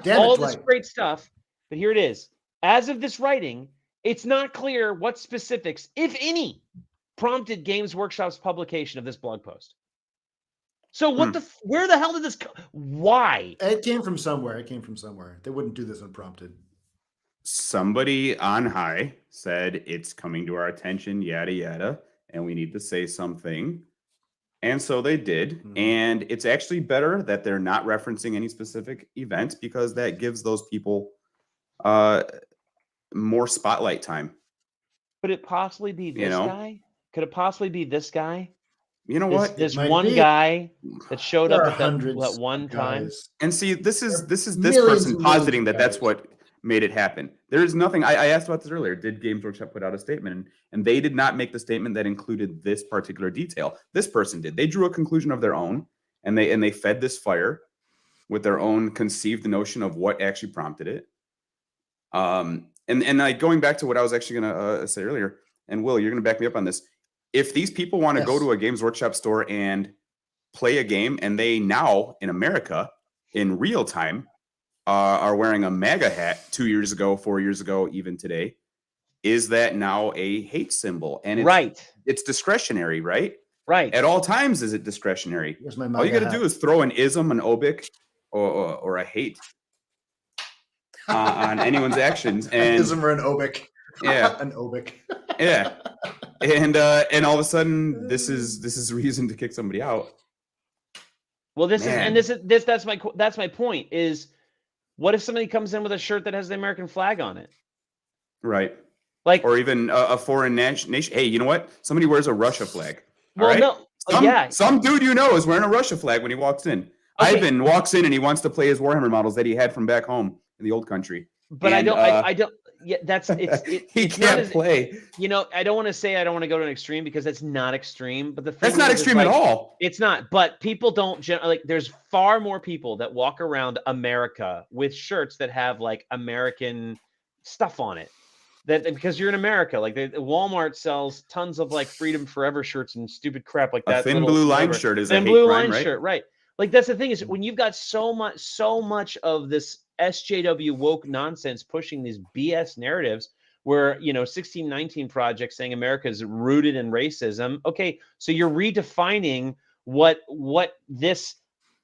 Speaker 1: all this great stuff, but here it is. As of this writing, it's not clear what specifics, if any, prompted Games Workshop's publication of this blog post. So where the hell did this why?
Speaker 3: It came from somewhere. They wouldn't do this unprompted.
Speaker 2: Somebody on high said it's coming to our attention, yada, yada, and we need to say something. And so they did.
Speaker 3: Mhm.
Speaker 2: And it's actually better that they're not referencing any specific event because that gives those people more spotlight time.
Speaker 1: Could it possibly be
Speaker 2: You
Speaker 1: this
Speaker 2: know?
Speaker 1: guy? Could it possibly be this guy?
Speaker 2: You know
Speaker 1: This
Speaker 2: what?
Speaker 3: It
Speaker 1: this
Speaker 3: might
Speaker 1: one
Speaker 3: be.
Speaker 1: guy that showed
Speaker 3: There
Speaker 1: up
Speaker 3: are
Speaker 1: at that
Speaker 3: hundreds
Speaker 1: one
Speaker 3: of
Speaker 1: time.
Speaker 3: guys.
Speaker 2: And see, this is this
Speaker 3: Millions
Speaker 2: person
Speaker 3: and millions
Speaker 2: positing
Speaker 3: of
Speaker 2: that that's
Speaker 3: guys.
Speaker 2: what made it happen. There is nothing. I asked about this earlier. Did Games Workshop put out a statement? And they did not make the statement that included this particular detail. This person did. They drew a conclusion of their own, and they fed this fire with their own conceived notion of what actually prompted it. And like going back to what I was actually going to say earlier, and Will, you're going to back me up on this. If these people want to go
Speaker 3: Yes.
Speaker 2: to a Games Workshop store and play a game, and they now in America in real time are wearing a MAGA hat 2 years ago, 4 years ago, even today, is that now a hate symbol? And it's discretionary, right?
Speaker 1: Right.
Speaker 2: At all times, is it discretionary?
Speaker 3: Here's my
Speaker 2: All you
Speaker 3: MAGA
Speaker 2: got to
Speaker 3: hat.
Speaker 2: do is throw an ism, an obic, or a hate on anyone's actions,
Speaker 3: An
Speaker 2: and
Speaker 3: ism or an obic.
Speaker 2: yeah,
Speaker 3: An obic.
Speaker 2: yeah, and all of a sudden, this is reason to kick somebody out.
Speaker 1: Well,
Speaker 2: Man.
Speaker 1: that's my point is, what if somebody comes in with a shirt that has the American flag on it?
Speaker 2: Right.
Speaker 1: Like,
Speaker 2: Or even a foreign nation. Hey, you know what? Somebody wears a Russia flag.
Speaker 1: well,
Speaker 2: all right?
Speaker 1: no,
Speaker 2: Some dude you know is wearing a Russia flag when he walks in.
Speaker 1: Okay.
Speaker 2: Ivan walks in and he wants to play his Warhammer models that he had from back home in the old country.
Speaker 1: but
Speaker 2: And,
Speaker 1: I don't. Yeah, that's
Speaker 2: he
Speaker 1: it's not
Speaker 2: can't
Speaker 1: as,
Speaker 2: play.
Speaker 1: you know, I don't want to say I don't want to go to an extreme because that's not extreme. But the thing
Speaker 2: That's not
Speaker 1: is
Speaker 2: extreme
Speaker 1: like,
Speaker 2: at all.
Speaker 1: It's not. But people don't like. There's far more people that walk around America with shirts that have like American stuff on it. That because you're in America, like Walmart sells tons of like Freedom Forever shirts and stupid crap like that.
Speaker 2: A thin blue line shirt is a
Speaker 1: thin
Speaker 2: hate
Speaker 1: blue
Speaker 2: crime,
Speaker 1: line
Speaker 2: right?
Speaker 1: shirt, right? Like that's the thing is when you've got so much of this SJW woke nonsense pushing these BS narratives where 1619 Project saying America is rooted in racism. Okay, so you're redefining what this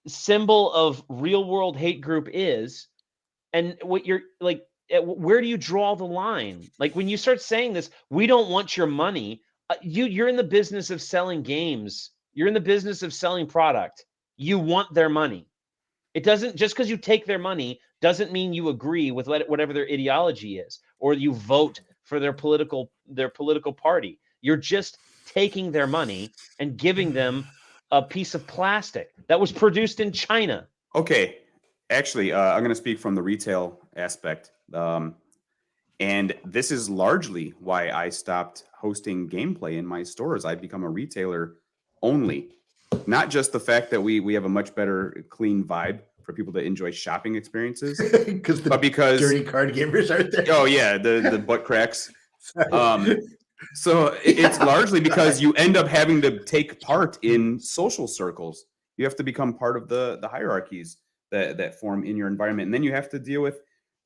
Speaker 1: symbol of real world hate group is, and what you're like. Where do you draw the line? Like when you start saying this, we don't want your money. You're in the business of selling games. You're in the business of selling product. You want their money. It doesn't just because you take their money doesn't mean you agree with whatever their ideology is or you vote for their political party. You're just taking their money and giving them a piece of plastic that was produced in China.
Speaker 2: Okay. Actually, I'm going to speak from the retail aspect. And this is largely why I stopped hosting gameplay in my stores. I've become a retailer only. Not just the fact that we have a much better clean vibe for people to enjoy shopping experiences, but because
Speaker 3: dirty card gamers out there.
Speaker 2: Oh yeah, the butt cracks. So it's largely because you end up having to take part in social circles. You have to become part of the hierarchies that form in your environment, and then you have to deal with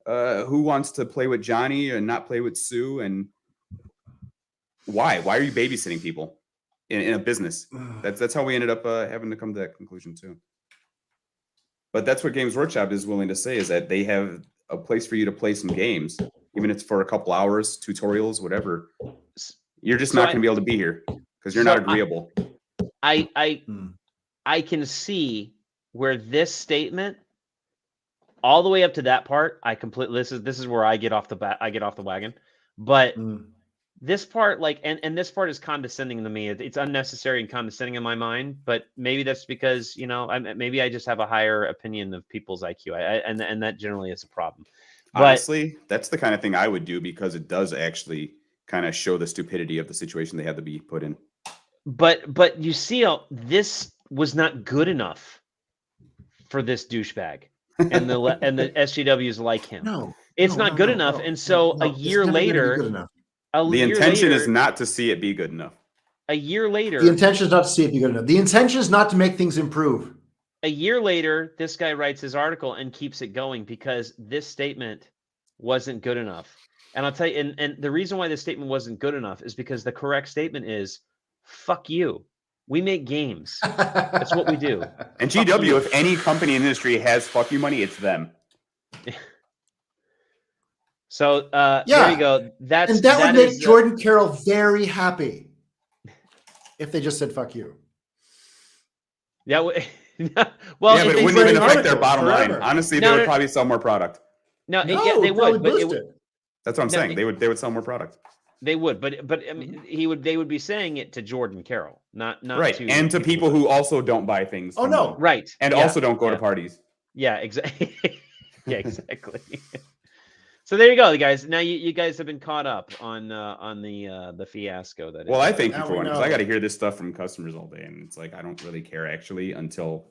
Speaker 2: who wants to play with Johnny and not play with Sue, and why are you babysitting people in a business? That's how we ended up having to come to that conclusion too. But that's what Games Workshop is willing to say, is that they have a place for you to play some games, even if it's for a couple hours, tutorials, whatever. You're just not going to be able to be here because you're not agreeable.
Speaker 1: I can see where this statement, all the way up to that part, I completely. This is where I get off the wagon. But this part, like, and this part is condescending to me. It's unnecessary and condescending in my mind. But maybe that's because maybe I just have a higher opinion of people's IQ, and that generally is a problem. But,
Speaker 2: honestly, that's the kind of thing I would do because it does actually kind of show the stupidity of the situation they had to be put in.
Speaker 1: But you see, this was not good enough for this douchebag, and the SJWs like him.
Speaker 3: No,
Speaker 1: it's not good enough. And so a year later,
Speaker 2: the intention is not to see it be good enough.
Speaker 1: A year later,
Speaker 3: the intention is not to see it be good enough. The intention is not to make things improve.
Speaker 1: A year later, this guy writes his article and keeps it going because this statement wasn't good enough. And I'll tell you, and the reason why this statement wasn't good enough is because the correct statement is, fuck you. We make games. That's what we do.
Speaker 2: And GW, if any company in the industry has fuck you money, it's them.
Speaker 1: So there you go. That
Speaker 3: would make Jordan Carroll very happy if they just said fuck you.
Speaker 1: Yeah. Well,
Speaker 2: Yeah,
Speaker 1: if
Speaker 2: but
Speaker 1: they
Speaker 2: it wouldn't even
Speaker 3: an
Speaker 2: affect their
Speaker 3: article
Speaker 2: bottom line.
Speaker 3: forever.
Speaker 2: Honestly,
Speaker 1: No,
Speaker 2: they would
Speaker 1: no.
Speaker 2: probably sell more product.
Speaker 1: No,
Speaker 3: No,
Speaker 1: yeah, they
Speaker 3: probably
Speaker 1: would, but
Speaker 3: boost it.
Speaker 2: That's what I'm
Speaker 1: No,
Speaker 2: saying. They would sell more product.
Speaker 1: they would, but I mean,
Speaker 3: Mm-hmm.
Speaker 1: they would be saying it to Jordan Carroll, not
Speaker 2: Right.
Speaker 1: to
Speaker 2: And to people who also don't buy things.
Speaker 3: Oh,
Speaker 2: from
Speaker 3: no.
Speaker 2: them.
Speaker 1: right,
Speaker 2: And
Speaker 1: yeah,
Speaker 2: also don't go to
Speaker 1: yeah.
Speaker 2: parties.
Speaker 1: Yeah, exactly. Yeah, exactly. So there you go, guys. Now you guys have been caught up on the fiasco that.
Speaker 2: Well,
Speaker 1: is.
Speaker 2: I thank you
Speaker 3: Now
Speaker 2: for
Speaker 3: we
Speaker 2: one because I
Speaker 3: know.
Speaker 2: got to hear this stuff from customers all day, and it's like I don't really care actually until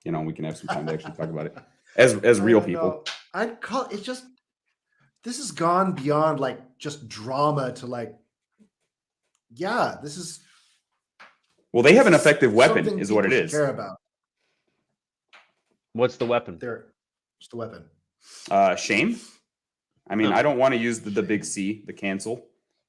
Speaker 2: we can have some time to actually talk about it as real people.
Speaker 3: No, I'd call it just. This has gone beyond like just drama to like. Yeah, this is.
Speaker 2: Well, they have an effective weapon,
Speaker 3: something
Speaker 2: is what it
Speaker 3: people should
Speaker 2: is.
Speaker 3: Care about.
Speaker 1: What's the weapon?
Speaker 3: It's the weapon.
Speaker 2: Shame. I mean,
Speaker 1: Oh.
Speaker 2: I don't want to use the big C, the cancel,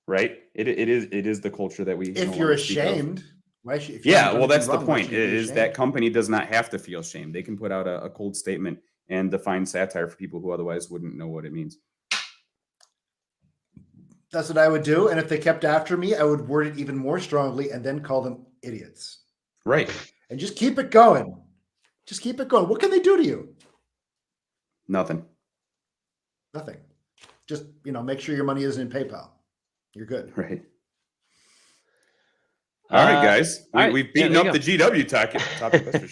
Speaker 2: right? It is the culture that we.
Speaker 3: If
Speaker 2: no
Speaker 3: you're
Speaker 2: longer speak of.
Speaker 3: ashamed, why should? If you
Speaker 2: Yeah,
Speaker 3: haven't done
Speaker 2: well, that's
Speaker 3: anything
Speaker 2: the
Speaker 3: wrong, why
Speaker 2: point.
Speaker 3: should you be
Speaker 2: Is that
Speaker 3: ashamed?
Speaker 2: company does not have to feel shame. They can put out a cold statement and define satire for people who otherwise wouldn't know what it means.
Speaker 3: That's what I would do, and if they kept after me, I would word it even more strongly, and then call them idiots,
Speaker 2: Right.
Speaker 3: and just keep it going. Just keep it going. What can they do to you?
Speaker 2: Nothing.
Speaker 3: Nothing. Just make sure your money isn't in PayPal. You're good.
Speaker 2: Right. All right, guys.
Speaker 1: all right.
Speaker 2: We've
Speaker 1: Yeah,
Speaker 2: beaten
Speaker 1: there
Speaker 2: up
Speaker 1: you
Speaker 2: the GW topic. That's for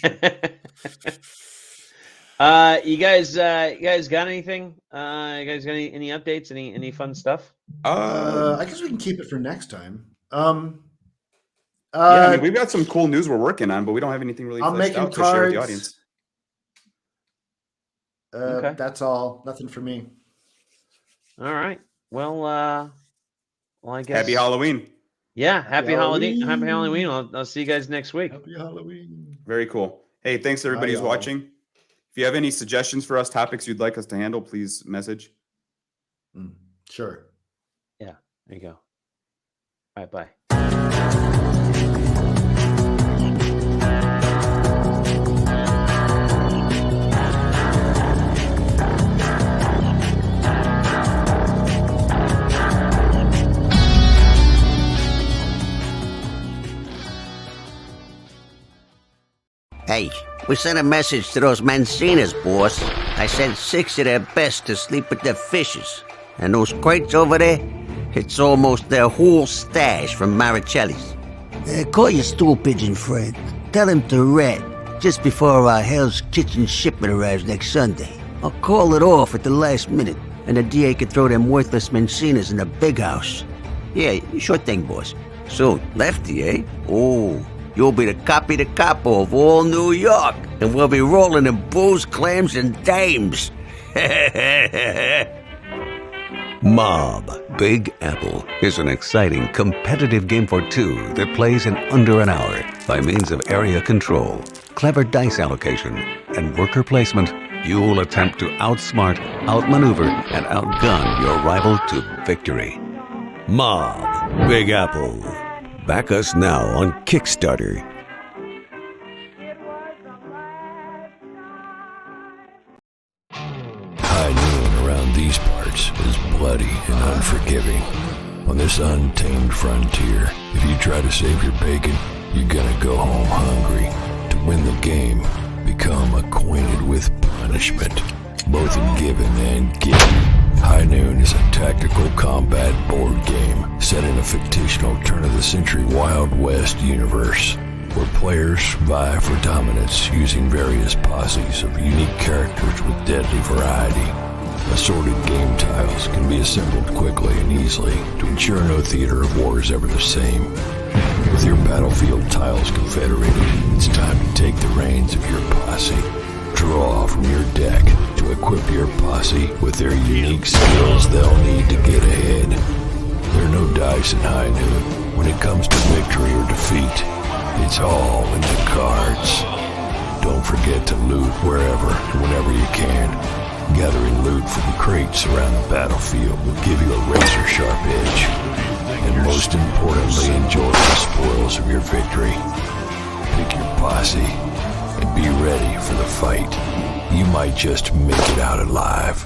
Speaker 2: sure.
Speaker 1: You guys got anything? You guys got any updates? Any fun stuff?
Speaker 3: I guess we can keep it for next time.
Speaker 2: Yeah, I mean, we've got some cool news we're working on, but we don't have anything really
Speaker 3: I'm
Speaker 2: fleshed
Speaker 3: making
Speaker 2: out to share with the
Speaker 3: cards.
Speaker 2: audience.
Speaker 1: Okay.
Speaker 3: That's all. Nothing for me.
Speaker 1: All right. Well, I guess.
Speaker 2: Happy Halloween.
Speaker 1: Yeah, happy
Speaker 3: Halloween.
Speaker 1: Happy Halloween. I'll see you guys next week.
Speaker 3: Happy Halloween.
Speaker 2: Very cool. Hey, thanks everybody who's
Speaker 3: y'all.
Speaker 2: watching. If you have any suggestions for us, topics you'd like us to handle, please message.
Speaker 3: Sure.
Speaker 1: Yeah, there you go. All right, bye.
Speaker 4: Hey, we sent a message to those Mancinas, boss. I sent 6 of their best to sleep with their fishes. And those crates over there, it's almost their whole stash from Maricelli's.
Speaker 5: Call your stool pigeon friend. Tell him to red just before our Hell's Kitchen shipment arrives next Sunday. I'll call it off at the last minute, and the DA can throw them worthless Mancinas in the big house.
Speaker 4: Yeah, sure thing, boss. So, Lefty, eh? Oh, you'll be the capo of all New York, and we'll be rolling in booze, clams, and dames.
Speaker 6: Mob Big Apple is an exciting, competitive game for 2 that plays in under an hour by means of area control, clever dice allocation, and worker placement. You'll attempt to outsmart, outmaneuver, and outgun your rival to victory. Mob Big Apple. Back us now on Kickstarter.
Speaker 7: High noon around these parts is bloody and unforgiving. On this untamed frontier, if you try to save your bacon, you're gonna go home hungry. To win the game, become acquainted with punishment, both in giving and getting. High Noon is a tactical combat board game set in a fictional turn-of-the-century Wild West universe, where players vie for dominance using various posses of unique characters with deadly variety. Assorted game tiles can be assembled quickly and easily to ensure no theater of war is ever the same. With your battlefield tiles confederated, it's time to take the reins of your posse. Draw from your deck to equip your posse with their unique skills they'll need to get ahead. There are no dice in High Noon. When it comes to victory or defeat, it's all in the cards. Don't forget to loot wherever and whenever you can. Gathering loot from crates around the battlefield will give you a razor-sharp edge. And most importantly, enjoy the spoils of your victory. Pick your posse and be ready for the fight. You might just make it out alive.